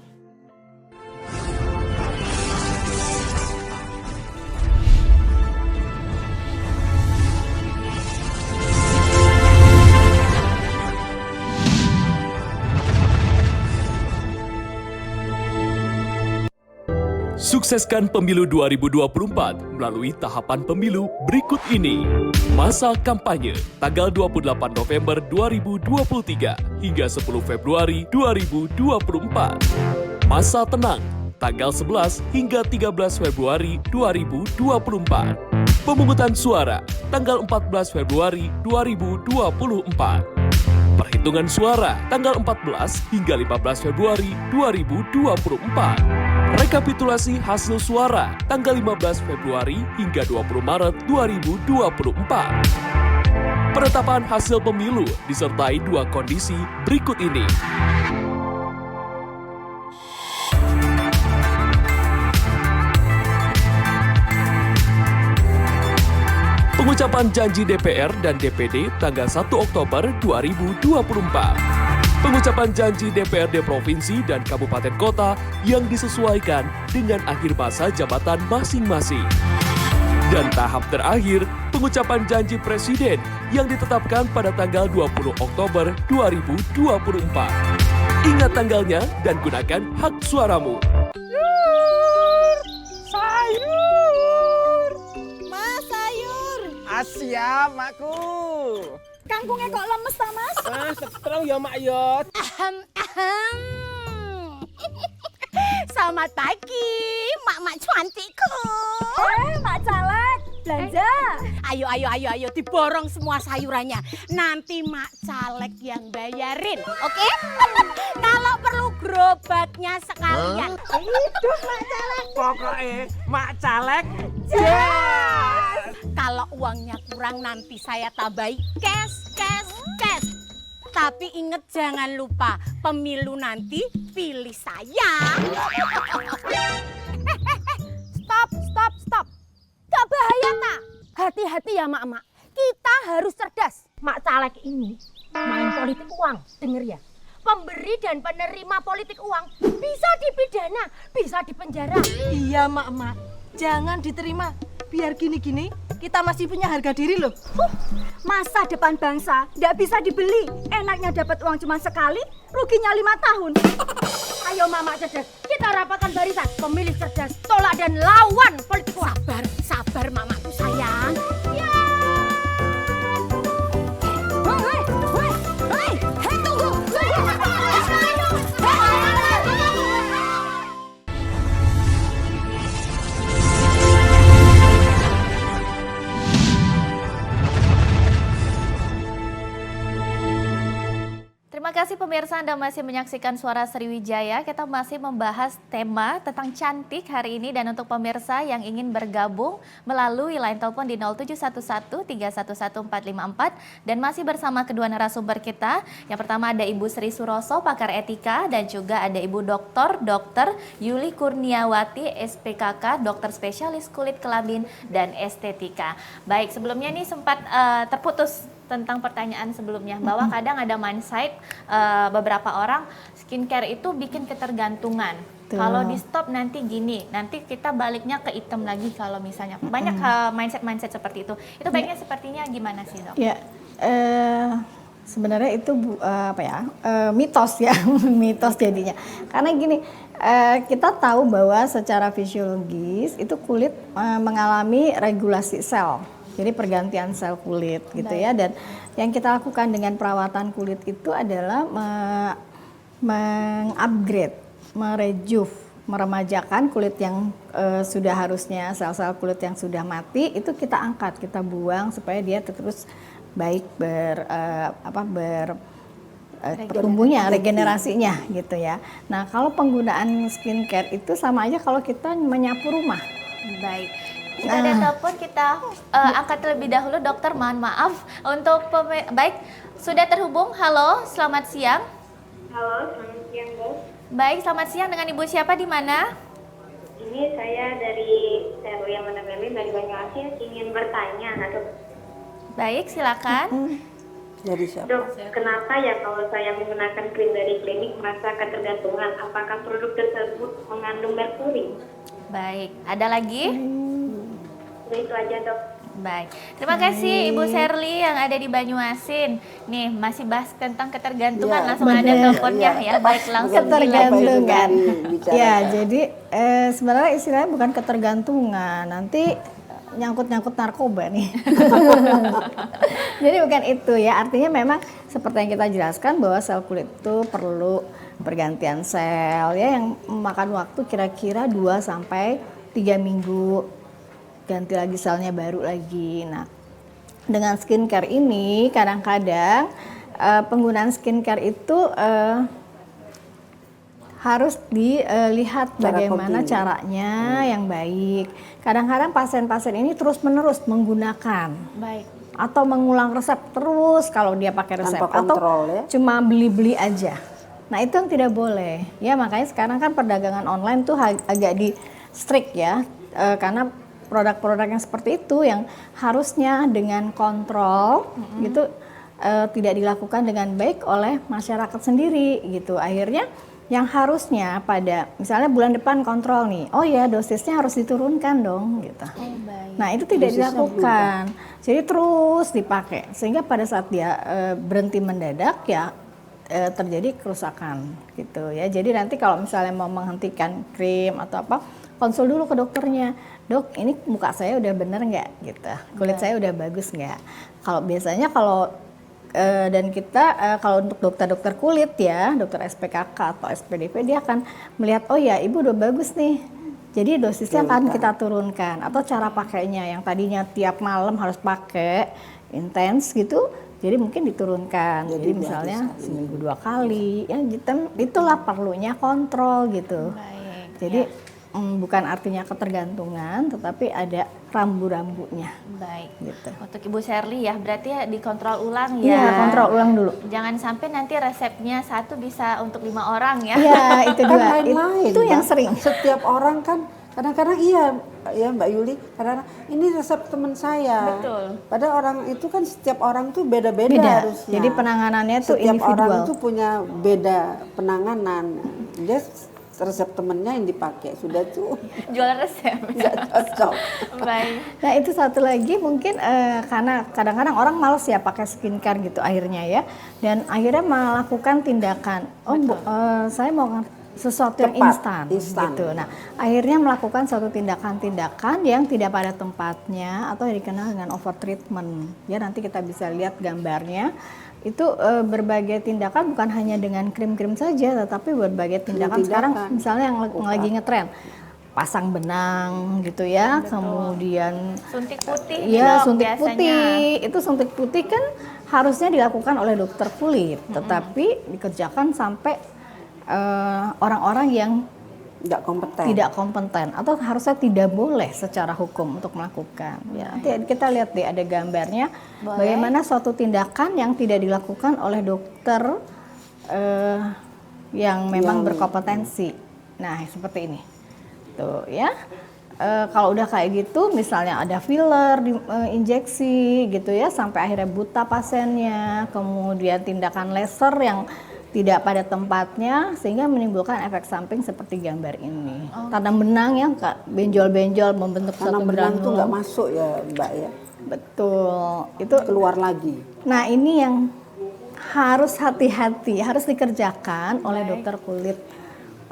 Sukseskan pemilu 2024 melalui tahapan pemilu berikut ini. Masa kampanye tanggal 28 November 2023 hingga 10 Februari 2024. Masa tenang tanggal 11 hingga 13 Februari 2024. Pemungutan suara tanggal 14 Februari 2024. Perhitungan suara tanggal 14 hingga 15 Februari 2024. Rekapitulasi hasil suara tanggal 15 Februari hingga 20 Maret 2024. Penetapan hasil pemilu disertai 2 kondisi berikut ini. Pengucapan janji DPR dan DPD tanggal 1 Oktober 2024. Pengucapan janji DPRD Provinsi dan Kabupaten Kota yang disesuaikan dengan akhir masa jabatan masing-masing. Dan tahap terakhir, pengucapan janji Presiden yang ditetapkan pada tanggal 20 Oktober 2024. Ingat tanggalnya dan gunakan hak suaramu. Siap, makku. Kangkungnya kok lemes ta, Mas? Setrong ya, Mak Yot. Selamat pagi, mak-mak cantikku. Mak Caleg, belanja. Ayo, diborong semua sayurannya. Nanti Mak Caleg yang bayarin, oke? Kalau perlu gerobaknya sekalian. Hidup Mak Caleg. Pokoknya Mak Caleg. Kalau uangnya kurang nanti saya tambahi cash. Tapi inget jangan lupa pemilu nanti pilih saya. Stop. Gak bahaya tak? Hati-hati ya mak-mak. Kita harus cerdas. Mak Caleg ini main politik uang, denger ya. Pemberi dan penerima politik uang bisa dipidana, bisa dipenjara. Iya mak-mak, jangan diterima. Biar gini-gini, kita masih punya harga diri loh. Masa depan bangsa nggak bisa dibeli. Enaknya dapat uang cuma sekali, ruginya 5 tahun. Ayo mama cerdas, kita rapatkan barisan. Pemilih cerdas, tolak dan lawan politik uang. Sabar mamaku sayang. Ya. Hei, tunggu. Terima kasih pemirsa, Anda masih menyaksikan Suara Sriwijaya. Kita masih membahas tema tentang cantik hari ini, dan untuk pemirsa yang ingin bergabung melalui line telepon di 0711311454 dan masih bersama kedua narasumber kita. Yang pertama ada Ibu Sri Suroso, pakar etika, dan juga ada Ibu Dr. Yuli Kurniawati, SPKK, dokter spesialis kulit kelamin dan estetika. Baik, sebelumnya ini sempat terputus tentang pertanyaan sebelumnya bahwa kadang ada mindset beberapa orang skincare itu bikin ketergantungan. Kalau di stop nanti gini, nanti kita baliknya ke hitam lagi kalau misalnya banyak mindset seperti itu. Itu baiknya sepertinya gimana sih, Dok? Ya, sebenarnya itu mitos ya, mitos jadinya. Karena gini, kita tahu bahwa secara fisiologis itu kulit mengalami regulasi sel. Jadi pergantian sel kulit gitu ya, dan yang kita lakukan dengan perawatan kulit itu adalah mengupgrade, meremajakan kulit yang sudah harusnya sel-sel kulit yang sudah mati itu kita angkat, kita buang supaya dia terus baik pertumbuhnya, regenerasinya gitu ya. Nah, kalau penggunaan skincare itu sama aja kalau kita menyapu rumah. Baik. Kita ada telepon, kita angkat terlebih dahulu, dokter. Mohon maaf untuk baik, sudah terhubung. Halo, selamat siang. Halo, selamat siang, Bu. Baik, selamat siang. Dengan Ibu siapa, di mana? Ini saya dari Serlia Manageli dari Banyuasin ingin bertanya, Dok. Baik, silakan. Jadi siapa? Dok, kenapa ya kalau saya menggunakan krim dari klinik merasa ketergantungan? Apakah produk tersebut mengandung merkuri? Baik, ada lagi? Itu aja, Dok. Baik, terima kasih Ibu Sherly yang ada di Banyuasin. Nih masih bahas tentang ketergantungan, Ya, langsung ada bener. teleponnya ya. Baik, langsung Ketergantungan. Bicarakan. Ya, jadi sebenarnya istilahnya bukan ketergantungan. Nanti nyangkut-nyangkut narkoba nih. Jadi bukan itu ya. Artinya memang seperti yang kita jelaskan bahwa sel kulit itu perlu pergantian sel ya yang memakan waktu kira-kira 2 sampai 3 minggu. Ganti lagi selnya baru lagi. Nah, dengan skincare ini kadang-kadang penggunaan skincare itu harus dilihat bagaimana kontinu. caranya yang baik. Kadang-kadang pasien-pasien ini terus-menerus menggunakan Baik. atau mengulang resep terus kalau dia pakai resep Tanpa kontrol, atau ya. cuma beli-beli aja. Nah, itu yang tidak boleh. Ya, makanya sekarang kan perdagangan online tuh agak di strict ya. Karena produk-produk yang seperti itu yang harusnya dengan kontrol gitu tidak dilakukan dengan baik oleh masyarakat sendiri gitu. Akhirnya yang harusnya pada misalnya bulan depan kontrol nih, oh ya dosisnya harus diturunkan dong gitu. Nah, itu tidak Dosisnya dilakukan. Jadi terus dipakai sehingga pada saat dia berhenti mendadak ya terjadi kerusakan gitu ya. Jadi nanti kalau misalnya mau menghentikan krim atau apa, konsul dulu ke dokternya. Dok, ini muka saya udah bener nggak gitu, kulit saya udah bagus nggak. Kalau biasanya kalau dan kita kalau untuk dokter-dokter kulit ya, dokter SPKK atau SPDP dia akan melihat oh ya ibu udah bagus nih. Jadi dosisnya akan kita turunkan atau cara pakainya yang tadinya tiap malam harus pakai intens gitu. Jadi mungkin diturunkan. Jadi misalnya seminggu 2 kali. Ya itulah perlunya kontrol gitu. Baik. Jadi bukan artinya ketergantungan, tetapi ada rambu-rambunya. Baik. Gitu. Untuk Ibu Sherly ya, berarti ya dikontrol ulang ya. Iya, kontrol ulang dulu. Jangan sampai nanti resepnya 1 bisa untuk 5 orang ya. Iya, itu Kan dua. lain-lain, Itu yang Mbak. sering. Setiap orang kan kadang-kadang ya Mbak Yuli, kadang-kadang ini resep teman saya. Betul. Padahal orang itu kan setiap orang tuh beda-beda Beda. harusnya. Jadi penanganannya tuh setiap individual. orang itu punya beda penanganan. Dia resep temennya yang dipakai sudah tuh Jual resep. nggak cocok. Baik. Nah, itu satu lagi mungkin karena kadang-kadang orang males ya pakai skincare gitu akhirnya ya. Dan akhirnya melakukan tindakan, saya mau sesuatu yang Cepat, instan gitu. Nah, akhirnya melakukan suatu tindakan-tindakan yang tidak pada tempatnya atau yang dikenal dengan over treatment. Ya, nanti kita bisa lihat gambarnya. Itu berbagai tindakan bukan hanya dengan krim-krim saja, tetapi berbagai tindakan sekarang misalnya yang lagi ngetren pasang benang gitu ya. Betul. Kemudian Suntik putih iya, dok, suntik biasanya. putih. Itu suntik putih kan harusnya dilakukan oleh dokter kulit, tetapi dikerjakan sampai orang-orang yang Nggak kompeten. tidak kompeten atau harusnya tidak boleh secara hukum untuk melakukan. Ya, nanti kita lihat deh ada gambarnya bagaimana suatu tindakan yang tidak dilakukan oleh dokter yang memang berkompetensi. Nah, seperti ini. Tuh ya. Kalau udah kayak gitu, misalnya ada filler, injeksi gitu ya, sampai akhirnya buta pasiennya, kemudian tindakan laser yang tidak pada tempatnya sehingga menimbulkan efek samping seperti gambar ini. Tanam benang yang benjol-benjol membentuk Tanam suatu benang tuh nggak granul. masuk ya Mbak ya. Betul. Itu Keluar lagi. nah ini yang harus hati-hati, harus dikerjakan oleh dokter kulit.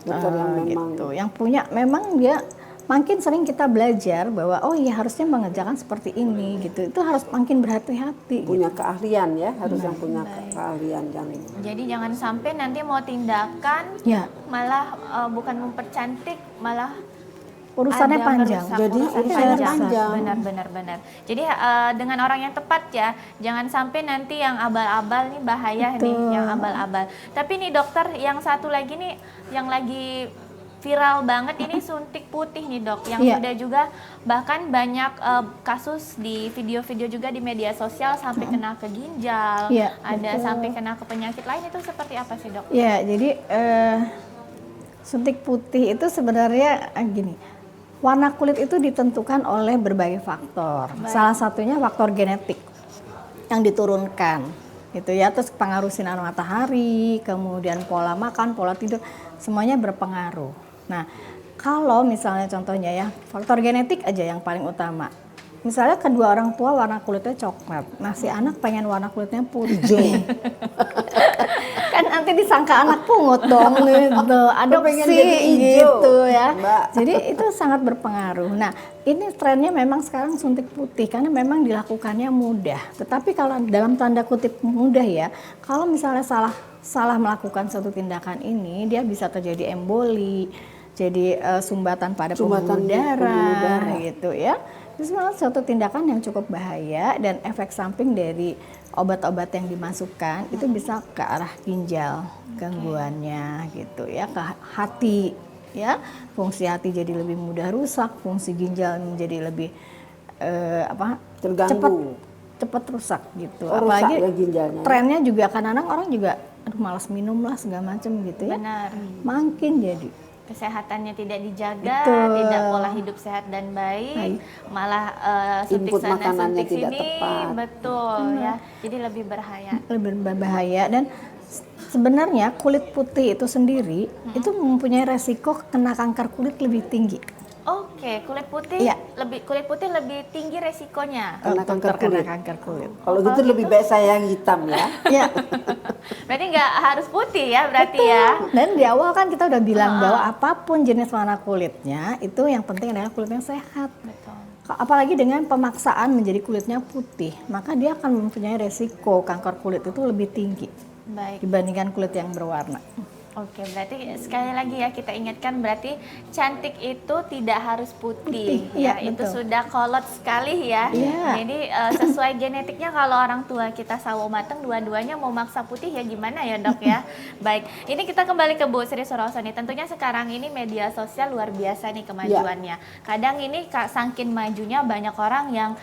Dokter yang memang Gitu. Yang punya memang dia makin sering kita belajar bahwa oh iya harusnya mengerjakan seperti ini gitu. Itu harus makin berhati-hati. punya keahlian ya, harus yang punya keahlian yang Jadi jangan sampai nanti mau tindakan Ya, malah bukan mempercantik, malah urusannya ada panjang. merusak, Jadi urusan urusannya panjang. panjang. Benar. Jadi dengan orang yang tepat ya, jangan sampai nanti yang abal-abal nih bahaya nih, yang abal-abal. Tapi nih dokter, yang satu lagi nih, yang lagi viral banget ini suntik putih nih dok, yang Iya. sudah juga bahkan banyak kasus di video-video juga di media sosial sampai kena ke ginjal, Iya, ada betul. sampai kena ke penyakit lain, itu seperti apa sih dok? Ya, jadi suntik putih itu sebenarnya gini. Warna kulit itu ditentukan oleh berbagai faktor. Salah satunya faktor genetik yang diturunkan, gitu ya. Terus pengaruh sinar matahari, kemudian pola makan, pola tidur, semuanya berpengaruh. Nah, kalau misalnya contohnya ya, faktor genetik aja yang paling utama. misalnya kedua orang tua warna kulitnya coklat, nah si anak pengen warna kulitnya putih. Kan nanti disangka anak pungut dong gitu, pengen adopsi jadi hijau, gitu ya. Mbak. Jadi itu sangat berpengaruh. Nah, ini trennya memang sekarang suntik putih karena memang dilakukannya mudah. Tetapi kalau dalam tanda kutip mudah ya, kalau misalnya salah melakukan suatu tindakan ini, dia bisa terjadi emboli, jadi sumbatan pada pembuluh darah gitu ya. Itu sebenarnya suatu tindakan yang cukup bahaya dan efek samping dari obat-obat yang dimasukkan itu bisa ke arah ginjal gangguannya gitu ya, ke hati ya, fungsi hati jadi lebih mudah rusak, fungsi ginjal menjadi lebih terganggu, cepat rusak gitu. Rusak Apalagi ya ginjalnya. trennya juga kadang-kadang orang juga aduh malas minum lah segala macam gitu ya. Benar. Makin jadi Kesehatannya tidak dijaga, Betul. tidak pola hidup sehat dan baik, malah suntik Input sana makanannya suntik tidak sini, tepat. betul ya. Jadi lebih bahaya. lebih berbahaya dan sebenarnya kulit putih itu sendiri itu mempunyai resiko kena kanker kulit lebih tinggi. Oke, kulit putih Iya. kulit putih lebih tinggi resikonya. Kena kanker terkena kulit. kanker kulit. Kalau gitu lebih baik saya yang hitam ya. Ya. Berarti nggak harus putih ya, berarti ya. Dan di awal kan kita udah bilang bahwa apapun jenis warna kulitnya itu yang penting adalah kulitnya sehat. Betul. Apalagi dengan pemaksaan menjadi kulitnya putih, maka dia akan mempunyai resiko kanker kulit itu lebih tinggi Baik. dibandingkan kulit yang berwarna. Oke, berarti sekali lagi ya kita ingatkan berarti cantik itu tidak harus putih, Putih, ya. iya, Itu betul. sudah kolot sekali ya. Iya. Jadi sesuai genetiknya kalau orang tua kita sawo mateng dua-duanya mau maksa putih ya gimana ya dok ya. Baik, ini kita kembali ke Bu Sri Suroso nih. Tentunya sekarang ini media sosial luar biasa nih kemajuannya. Kadang ini saking majunya banyak orang yang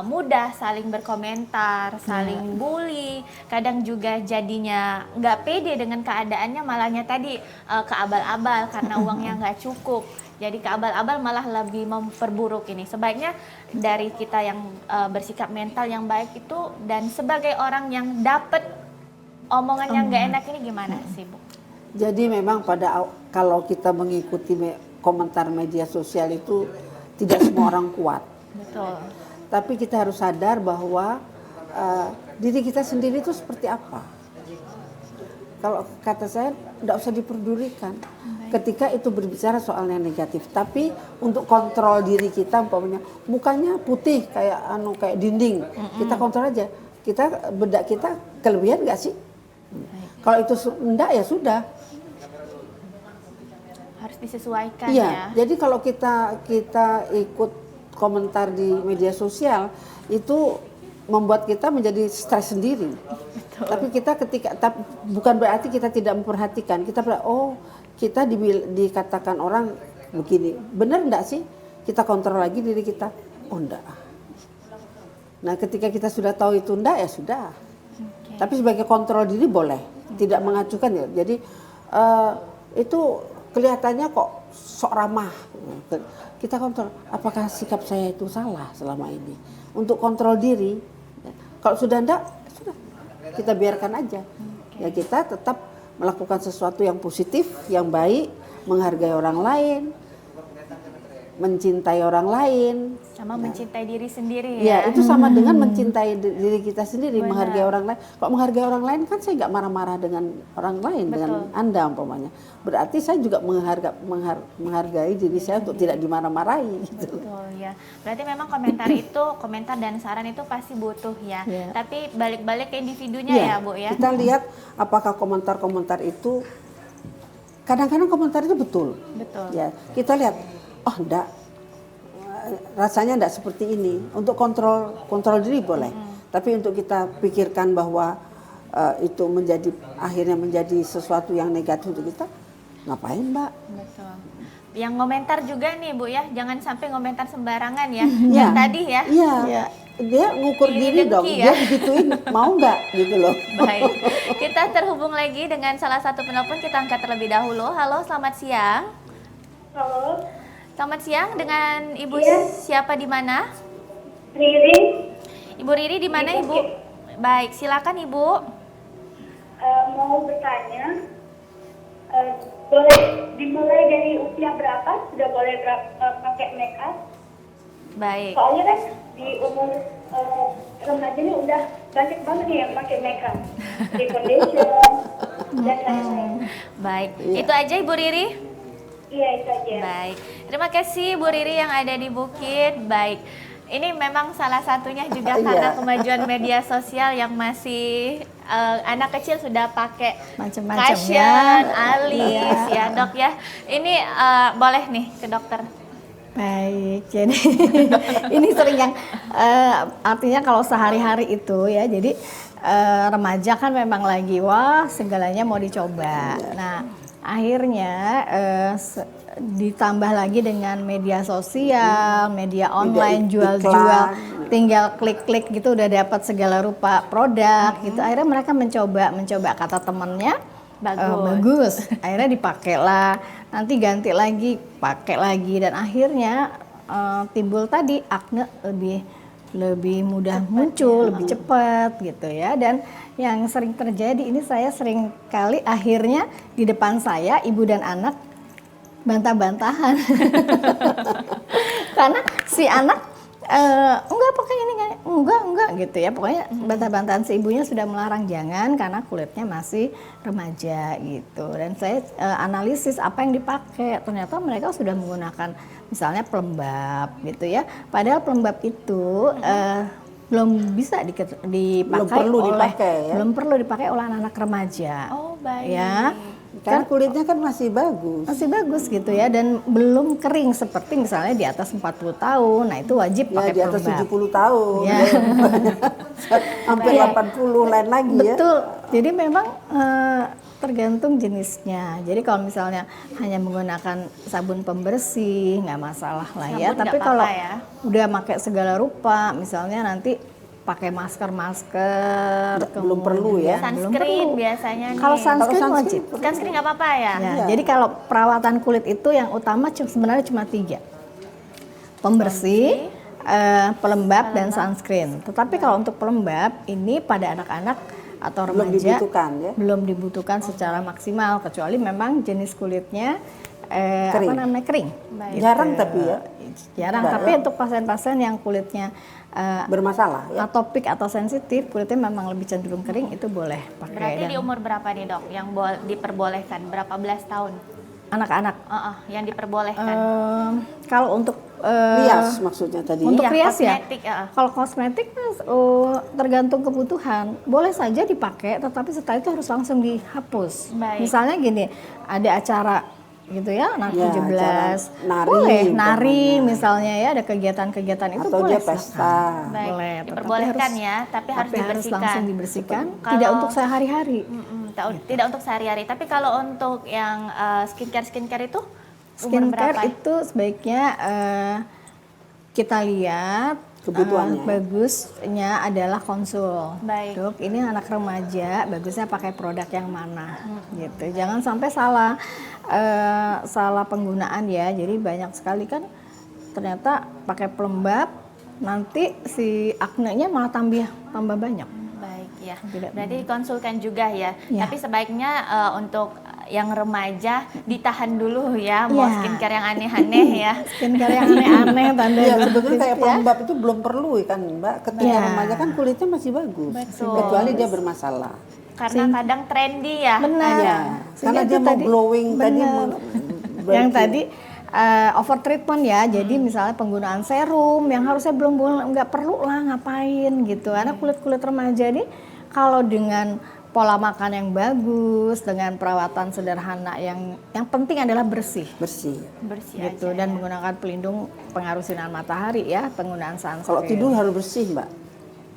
mudah saling berkomentar, saling bully. Kadang juga jadinya nggak pede dengan keadaannya, malahnya tadi keabal-abal karena uangnya nggak cukup. Jadi keabal-abal malah lebih memperburuk ini. Sebaiknya dari kita yang bersikap mental yang baik itu dan sebagai orang yang dapat omongan yang nggak enak ini gimana sih Bu? Jadi memang kalau kita mengikuti komentar media sosial itu tidak semua orang kuat. Betul. Tapi kita harus sadar bahwa diri kita sendiri itu seperti apa. Kalau kata saya tidak usah diperdulikan ketika itu berbicara soal yang negatif. Tapi untuk kontrol diri kita, umpamanya mukanya putih kayak dinding, kita kontrol aja. Bedak kita kelebihan nggak sih? Kalau itu enggak ya sudah. Harus disesuaikan Iya. ya. Jadi kalau kita ikut komentar di media sosial itu membuat kita menjadi stres sendiri. Tapi kita bukan berarti kita tidak memperhatikan. Kita kita dikatakan orang begini, benar enggak sih? Kita kontrol lagi diri kita. Oh enggak. Nah ketika kita sudah tahu itu enggak ya sudah. Tapi sebagai kontrol diri boleh, tidak mengacukan ya. Jadi itu kelihatannya kok sok ramah. Kita kontrol, apakah sikap saya itu salah selama ini? Untuk kontrol diri, kalau sudah enggak, sudah kita biarkan aja. Ya kita tetap melakukan sesuatu yang positif, yang baik, menghargai orang lain, mencintai orang lain. Sama mencintai diri sendiri Ya, ya. itu sama dengan mencintai diri kita sendiri, Benar. menghargai orang lain. Kalau menghargai orang lain kan saya nggak marah-marah dengan orang lain, dengan Anda umpamanya. Berarti saya juga menghargai diri saya untuk tidak dimarah-marahi gitu. Betul ya. Berarti memang komentar dan saran itu pasti butuh ya. Iya. Tapi balik-balik ke individunya Iya, ya Bu ya. kita lihat apakah komentar-komentar itu, kadang-kadang komentar itu betul. Betul. Ya, kita lihat, oh enggak, rasanya enggak seperti ini. Untuk kontrol diri boleh. Tapi untuk kita pikirkan bahwa itu akhirnya menjadi sesuatu yang negatif untuk kita, ngapain Mbak? Betul. Yang komentar juga nih Bu ya, jangan sampai komentar sembarangan ya. Iya. Yang tadi ya. Iya. Iya. Dia ngukur Ini diri dengki dong. ya. Dia digituin mau nggak gitu loh. Baik. Kita terhubung lagi dengan salah satu penelpon, kita angkat terlebih dahulu. Halo, selamat siang. Halo, Selamat siang dengan Ibu siapa di mana? Riri. Ibu Riri di mana Ibu? Baik, silakan Ibu. Mau bertanya, boleh dimulai dari usia berapa sudah boleh pakai make up? Baik. Soalnya kan di umur remaja ini udah banyak banget nih yang pakai makeup, di foundation dan lain-lain. Baik. Itu aja Ibu Riri? Iya, itu aja. Baik. Terima kasih Bu Riri yang ada di Bukit. Baik. Ini memang salah satunya juga karena kemajuan media sosial yang masih anak kecil sudah pakai Macem-macem cushion, ya. alis ya Dok ya. Ini boleh nih ke dokter. Baik, jadi ini sering yang artinya kalau sehari-hari itu ya, jadi remaja kan memang lagi wah segalanya mau dicoba. Nah akhirnya ditambah lagi dengan media sosial, media online, jual-jual, tinggal klik-klik gitu udah dapat segala rupa produk gitu. Akhirnya mereka mencoba kata temennya bagus. Akhirnya dipakailah, nanti ganti lagi, pakai lagi, dan akhirnya timbul tadi akne lebih mudah muncul, lebih cepat gitu ya. Dan yang sering terjadi ini saya sering kali akhirnya di depan saya ibu dan anak bantah-bantahan karena si anak enggak pakai ini kan, enggak gitu ya, pokoknya bantah-bantahan si ibunya sudah melarang jangan karena kulitnya masih remaja gitu. Dan saya analisis apa yang dipakai, ternyata mereka sudah menggunakan misalnya pelembab gitu ya, padahal pelembab itu belum bisa belum perlu dipakai oleh anak-anak remaja. Oh baik. Ya. Karena kulitnya kan masih bagus. Masih bagus gitu ya, dan belum kering seperti misalnya di atas 40 tahun. Nah, itu wajib pakai di atas pelembab. 70 tahun. Ya. Hampir 80 lain lagi ya. Betul. Jadi memang tergantung jenisnya. Jadi kalau misalnya hanya menggunakan sabun pembersih nggak masalah lah ya. Sabun Tapi nggak kalau apa-apa ya. udah pakai segala rupa, misalnya nanti pakai masker, belum perlu ya. belum Sunscreen perlu. biasanya nih. Kalau sunscreen wajib. Sunscreen nggak apa-apa ya? Ya, jadi kalau perawatan kulit itu yang utama sebenarnya cuma 3. Pembersih, pelembab, dan sunscreen. Tetapi kalau untuk pelembab ini pada anak-anak atau remaja belum dibutuhkan secara maksimal, kecuali memang jenis kulitnya kering. Baik. Jarang tapi ya. Jarang, tapi untuk pasien-pasien yang kulitnya bermasalah ya. atopik atau sensitif, kulitnya memang lebih cenderung kering, itu boleh pakai. Berarti di umur berapa nih dok yang diperbolehkan? Berapa belas tahun? Anak-anak Yang diperbolehkan? kalau untuk rias maksudnya tadi. untuk Iya, rias ya. kosmetik, Kalau kosmetik tergantung kebutuhan. Boleh saja dipakai, tetapi setelah itu harus langsung dihapus. Baik. Misalnya gini, ada acara gitu ya, anak Ya, 17, nari, boleh nari umpamanya. misalnya ya, ada kegiatan-kegiatan itu Atau boleh dia pesta. silakan. Baik, Boleh, tetapi diperbolehkan ya, tapi harus dibersihkan. langsung dibersihkan. Kalau- Tidak untuk sehari-hari. Tidak untuk sehari-hari, tapi kalau untuk yang skincare itu umur Skincare berapa? itu sebaiknya kita lihat Kebutuhannya. bagusnya adalah konsul. Baik. Dok, ini anak remaja, bagusnya pakai produk yang mana, gitu. Jangan sampai salah penggunaan ya. Jadi banyak sekali kan ternyata pakai pelembab, nanti si aknenya malah tambah banyak. Baik ya. Tidak. Berarti dikonsulkan juga ya. Ya. Tapi sebaiknya untuk yang remaja ditahan dulu ya, mau Ya. skincare yang aneh-aneh ya. Skincare yang aneh-aneh, tanda Iya, kutip sebetulnya kayak ya. pelembab itu belum perlu kan Mbak. Ketika Iya. remaja kan kulitnya masih bagus. Betul. Kecuali dia bermasalah. Karena kadang trendy ya. Benar. Iya. Sehingga Karena itu dia mau tadi- glowing tadi. benar. Yang tadi over treatment ya, jadi misalnya penggunaan serum yang harusnya belum nggak perlu lah ngapain gitu. Karena kulit remaja ini kalau dengan pola makan yang bagus, dengan perawatan sederhana yang penting adalah bersih Bersih. Bersih gitu, aja dan ya. menggunakan pelindung pengaruh sinar matahari ya, penggunaan sunscreen. Kalau tidur harus bersih Mbak.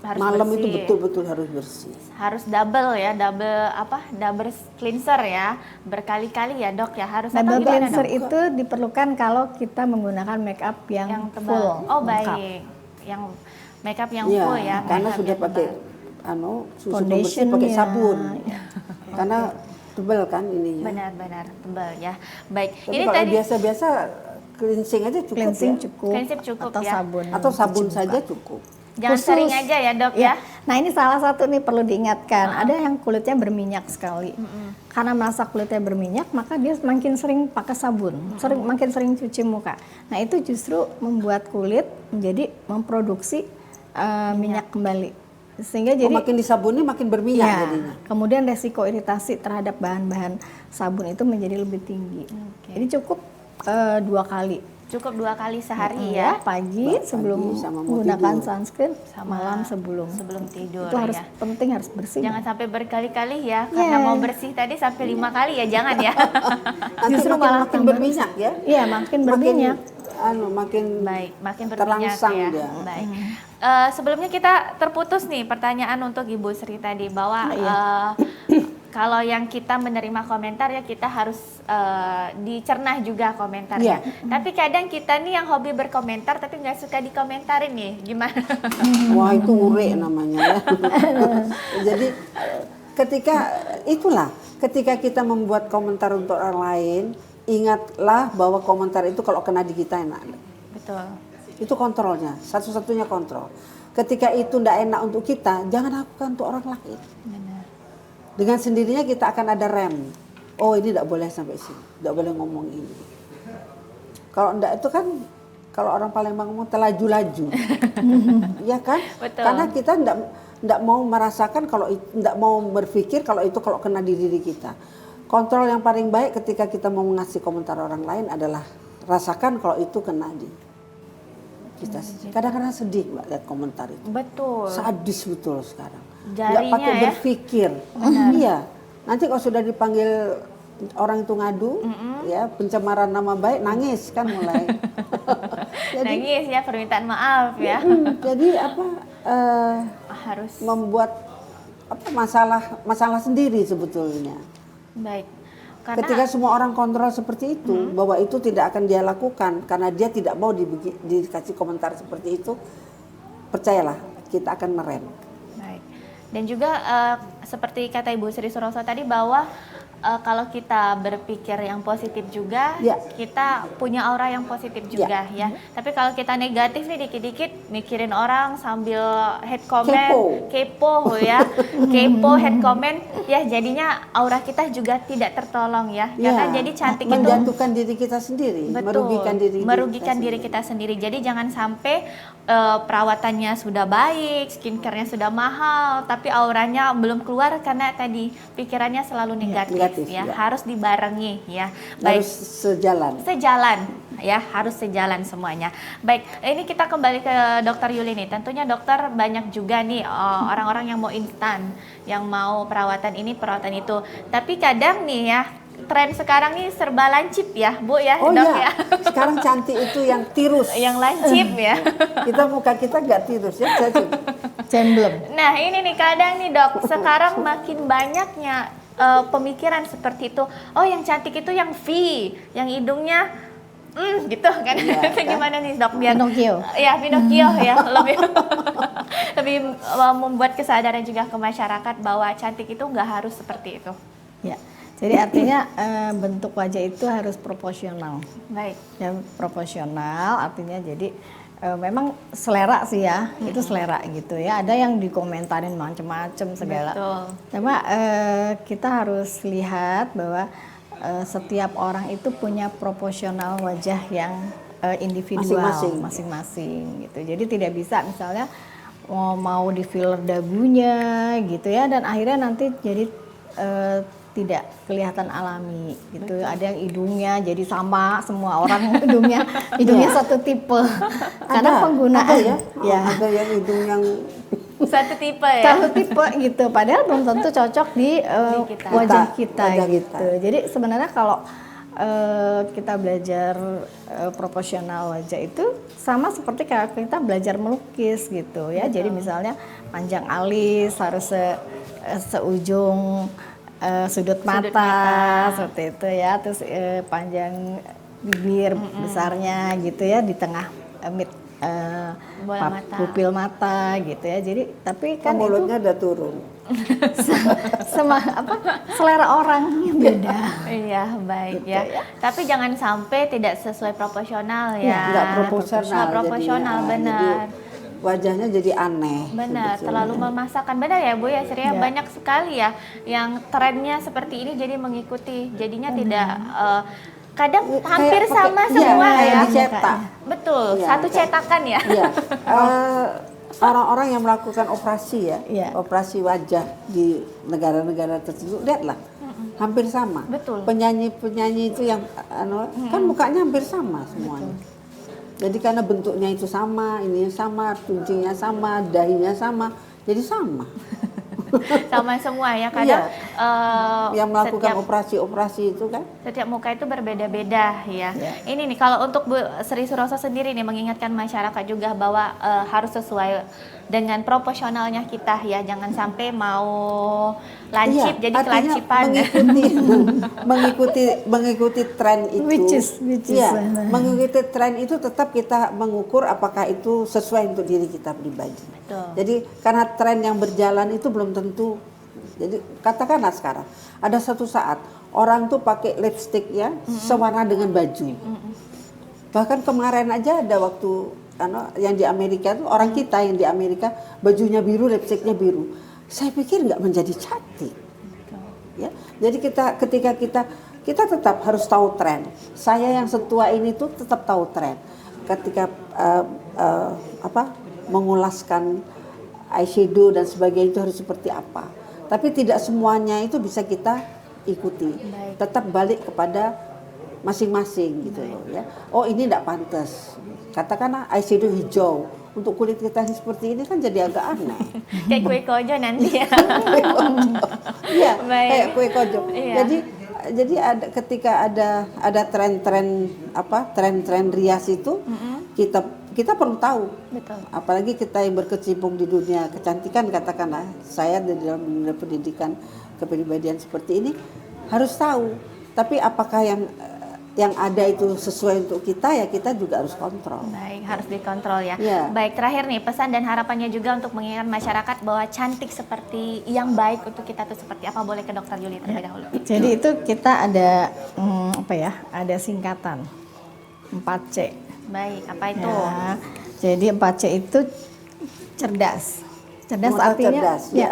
Harus Malam itu bersih. betul-betul harus bersih. Harus double ya, double cleanser ya, berkali-kali ya dok ya, harus atau Double gimana, cleanser Dok? itu diperlukan kalau kita menggunakan make up yang tebal. full. Oh lengkap. baik, yang makeup yang Iya, full ya. karena makeup sudah yang pakai tebal. susu Foundation pembersih pakai ya. sabun. Karena tebal kan ininya. Benar-benar tebal ya. Baik, Tapi ini kalau tadi biasa-biasa cleansing aja cukup Cleansing ya. cukup, Cleansing cukup atau ya. sabun Atau sabun cuci muka. saja cukup. Jangan khusus. sering aja ya dok ya. Nah ini salah satu nih perlu diingatkan. Ada yang kulitnya berminyak sekali. Karena merasa kulitnya berminyak, maka dia makin sering pakai sabun, makin sering cuci muka. Nah itu justru membuat kulit menjadi memproduksi minyak kembali. Sehingga jadi makin disabuni makin berminyak ya, jadinya. kemudian resiko iritasi terhadap bahan-bahan sabun itu menjadi lebih tinggi. Jadi cukup 2 kali. Cukup 2 kali sehari ya. Pagi sebelum sama mau menggunakan tidur. sunscreen, Sama malam sebelum tidur itu harus ya. penting, harus bersih. Jangan sampai berkali-kali ya, karena mau bersih tadi sampai 5 kali ya, jangan ya. Nanti Justru makin malah tambah berminyak ya. Iya, makin berminyak. Makin Baik, makin berminyak terangsang ya. dia. Baik. Sebelumnya kita terputus nih pertanyaan untuk Ibu Sri tadi bahwa kalau yang kita menerima komentar ya kita harus dicerna juga komentarnya. Tapi kadang kita nih yang hobi berkomentar tapi nggak suka dikomentarin nih, gimana? Wah itu ure namanya ya. Jadi ketika kita membuat komentar untuk orang lain, ingatlah bahwa komentar itu kalau kena di kita enak. Betul. Itu kontrolnya, satu-satunya kontrol. Ketika itu tidak enak untuk kita, jangan lakukan untuk orang lain. Benar. Dengan sendirinya kita akan ada rem. Oh ini tidak boleh sampai sini, tidak boleh ngomong ini. Kalau tidak itu kan, kalau orang Palembang ngomong telaju-laju, ya kan? Betul. Karena kita tidak mau merasakan tidak mau berpikir kalau kena di diri kita. Kontrol yang paling baik ketika kita mau ngasih komentar orang lain adalah rasakan kalau itu kena di kita. Kadang-kadang sedih Mbak lihat komentar itu. Betul. Sadis betul sekarang. Jarinya Nggak pakai ya. berpikir. Iya. Nanti kalau sudah dipanggil orang itu ngadu, ya pencemaran nama baik, nangis kan mulai. Nangis ya, permintaan maaf ya. Jadi Harus. membuat masalah sendiri sebetulnya. Baik. Ketika semua orang kontrol seperti itu, bahwa itu tidak akan dia lakukan karena dia tidak mau dikasih komentar seperti itu, percayalah kita akan merem. Baik. Dan juga seperti kata Ibu Sri Suroso tadi bahwa kalau kita berpikir yang positif juga, kita punya aura yang positif juga ya. Tapi kalau kita negatif nih dikit-dikit mikirin orang sambil head comment, kepo ya, kepo head comment, ya jadinya aura kita juga tidak tertolong ya. Karena jadi cantik itu menjatuhkan diri kita sendiri, betul, merugikan diri kita sendiri. Jadi jangan sampai perawatannya sudah baik, skincare-nya sudah mahal, tapi auranya belum keluar karena tadi pikirannya selalu negatif ya. Harus dibarengi ya. Baik. Harus sejalan Ya, harus sejalan semuanya. Baik, ini kita kembali ke Dokter Yuli nih. Tentunya dokter banyak juga nih orang-orang yang mau instan, yang mau perawatan ini, perawatan itu. Tapi kadang nih ya, tren sekarang nih serba lancip ya, Bu ya, oh Dok iya. ya. Sekarang cantik itu yang tirus. Yang lancip ya. Muka kita nggak tirus ya, Cemblem. Nah, ini nih kadang nih Dok, sekarang makin banyaknya pemikiran seperti itu. Oh, yang cantik itu yang V, yang hidungnya gitu kan. Itu gimana nih Dok biar Pinocchio. Ya, Pinocchio ya, lebih membuat kesadaran juga ke masyarakat bahwa cantik itu nggak harus seperti itu. Ya. Jadi artinya bentuk wajah itu harus proporsional. Baik. Ya, proporsional artinya jadi memang selera sih ya, itu selera gitu ya. Ada yang dikomentarin macam-macam segala. Betul. Cuma kita harus lihat bahwa setiap orang itu punya proporsional wajah yang individual masing-masing gitu. Jadi tidak bisa misalnya mau di filler dagunya gitu ya, dan akhirnya nanti jadi tidak kelihatan alami gitu. Betul. Ada yang hidungnya jadi sama semua orang hidungnya satu tipe. Karena penggunaan ada yang hidung yang satu tipe ya. Satu tipe gitu. Padahal belum tentu cocok di wajah kita gitu. Jadi sebenarnya kalau kita belajar proporsional wajah itu sama seperti kayak kita belajar melukis gitu ya. Betul. Jadi misalnya panjang alis harus seujung sudut mata seperti itu ya, terus panjang bibir besarnya gitu ya, di tengah pupil mata gitu ya. Jadi tapi kan mulutnya udah turun. Selera orang yang beda. Iya, baik gitu, ya. Tapi jangan sampai tidak sesuai proporsional ya. Enggak proporsional. Proporsional benar. wajahnya jadi aneh. Benar, sebetulnya. terlalu memaksakan. Benar ya Bu ya, Sri? Ya. Banyak sekali ya yang trennya seperti ini jadi mengikuti. Jadinya tidak kadang hampir Kayak sama pakai- semua iya, ya. kayak dicetak. Betul, Iya, satu kayak- cetakan ya. Iya. Orang-orang yang melakukan operasi ya, Iya. operasi wajah di negara-negara tertentu, lihatlah, hampir sama. Betul. Penyanyi-penyanyi itu yang kan mukanya hampir sama semuanya. Jadi karena bentuknya itu sama, ininya sama, runcingnya sama, dahinya sama, jadi sama. Sama semua ya. Kadang Yang melakukan setiap- operasi-operasi itu kan. setiap muka itu berbeda-beda ya. Ini nih kalau untuk Bu Sri Suroso sendiri nih mengingatkan masyarakat juga bahwa harus sesuai dengan proporsionalnya kita ya. Jangan sampai mau lancip jadi artinya kelancipan. mengikuti tren itu. Which is, Iya, mengikuti tren itu tetap kita mengukur apakah itu sesuai untuk diri kita pribadi. Betul. Jadi karena tren yang berjalan itu belum tentu. Jadi katakanlah sekarang ada satu saat orang tuh pakai lipstick ya sewarna dengan baju. Bahkan kemarin aja ada waktu yang di Amerika tuh orang kita yang di Amerika bajunya biru, lipsticknya biru. Saya pikir nggak menjadi cantik. Ya, jadi ketika kita tetap harus tahu tren. Saya yang setua ini tuh tetap tahu tren. Ketika mengulaskan eyeshadow dan sebagainya itu harus seperti apa. Tapi tidak semuanya itu bisa kita ikuti. Tetap balik kepada masing-masing gitu loh ya. Oh ini tidak pantas. Katakanlah eyeshadow hijau. Untuk kulit kita yang seperti ini kan jadi agak aneh. Kayak kue kojo nanti ya. Iya, Baik. kayak kue kojo. Iya. Jadi ketika ada tren-tren rias itu kita perlu tahu. Betul. Apalagi kita yang berkecimpung di dunia kecantikan, katakanlah saya di dalam dunia pendidikan kepribadian seperti ini harus tahu. Tapi apakah yang ada itu sesuai untuk kita, ya kita juga harus kontrol. Baik, harus dikontrol ya. Iya. Baik, terakhir nih pesan dan harapannya juga untuk mengingatkan masyarakat bahwa cantik seperti yang baik untuk kita tuh seperti apa. Boleh ke Dokter Yuli terlebih dahulu. Jadi itu kita ada ada singkatan 4C. Baik, apa itu? Ya, jadi 4C itu cerdas. Cerdas Modal artinya cerdas, ya.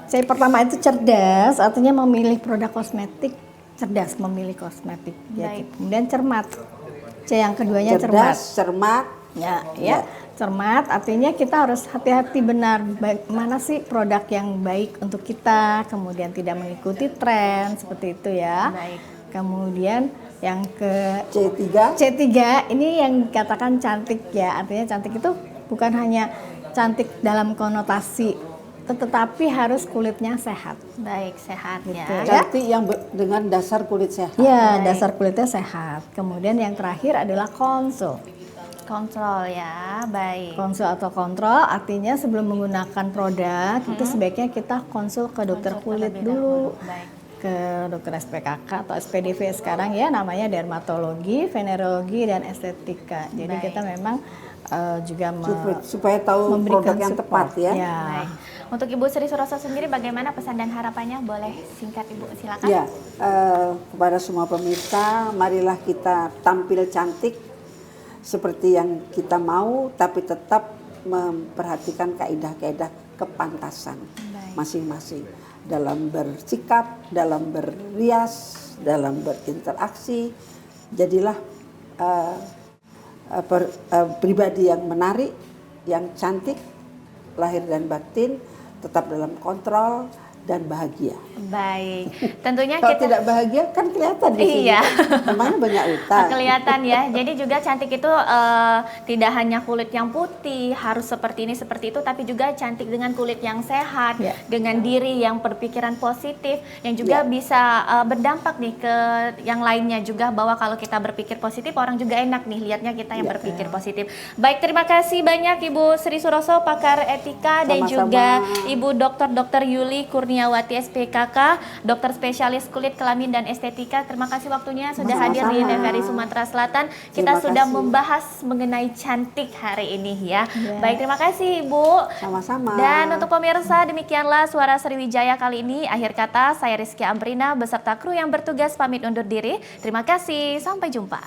C pertama itu cerdas, artinya memilih produk kosmetik, cerdas memilih kosmetik. Ya. Baik. Kemudian cermat. C yang keduanya Cerdas, cermat. Ya. Cermat artinya kita harus hati-hati benar mana sih produk yang baik untuk kita, kemudian tidak mengikuti tren seperti itu ya. Baik. Kemudian yang ke C3. C3 ini yang dikatakan cantik ya, artinya cantik itu bukan hanya cantik dalam konotasi, tetapi harus kulitnya sehat. Baik, sehat ya. Gitu. Cantik yang dengan dasar kulit sehat. Ya, dasar kulitnya sehat. Kemudian yang terakhir adalah konsul. Kontrol ya, baik. Konsul atau kontrol artinya sebelum menggunakan produk itu sebaiknya kita konsul ke dokter kulit terlebih dulu. dahulu. Baik. Ke dokter SPKK atau SPDV sekarang ya, namanya dermatologi, venerologi dan estetika. Jadi Baik. kita memang juga Supaya tahu memberikan produk yang support. tepat ya. Baik. Untuk Ibu Sri Suroso sendiri bagaimana pesan dan harapannya? Boleh singkat Ibu, silakan. Ya, kepada semua pemirsa, marilah kita tampil cantik seperti yang kita mau, tapi tetap memperhatikan kaidah-kaidah kepantasan masing-masing dalam bersikap, dalam berrias, dalam berinteraksi. Jadilah pribadi yang menarik, yang cantik, lahir dan batin, tetap dalam kontrol dan bahagia. Baik. Tentunya Kalau kita tidak bahagia kan kelihatan di sini. Iya. Namanya banyak utang. kelihatan ya. Jadi juga cantik itu tidak hanya kulit yang putih, harus seperti ini seperti itu, tapi juga cantik dengan kulit yang sehat, Ya. dengan diri yang berpikiran positif, yang juga bisa berdampak nih ke yang lainnya juga, bahwa kalau kita berpikir positif, orang juga enak nih lihatnya kita yang berpikir positif. Baik, terima kasih banyak Ibu Sri Suroso, pakar etika, dan Sama-sama. juga Ibu Dr. Yuli Kurniawati SPKK, dokter spesialis kulit, kelamin dan estetika. Terima kasih waktunya sudah hadir di Sama-sama. TVRI Sumatera Selatan. Kita Terima sudah kasih. membahas mengenai cantik hari ini ya. Baik, terima kasih Ibu. Sama-sama. Dan untuk pemirsa, demikianlah Suara Sriwijaya kali ini. Akhir kata, saya Rizky Amrina beserta kru yang bertugas pamit undur diri. Terima kasih, sampai jumpa.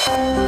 Mak.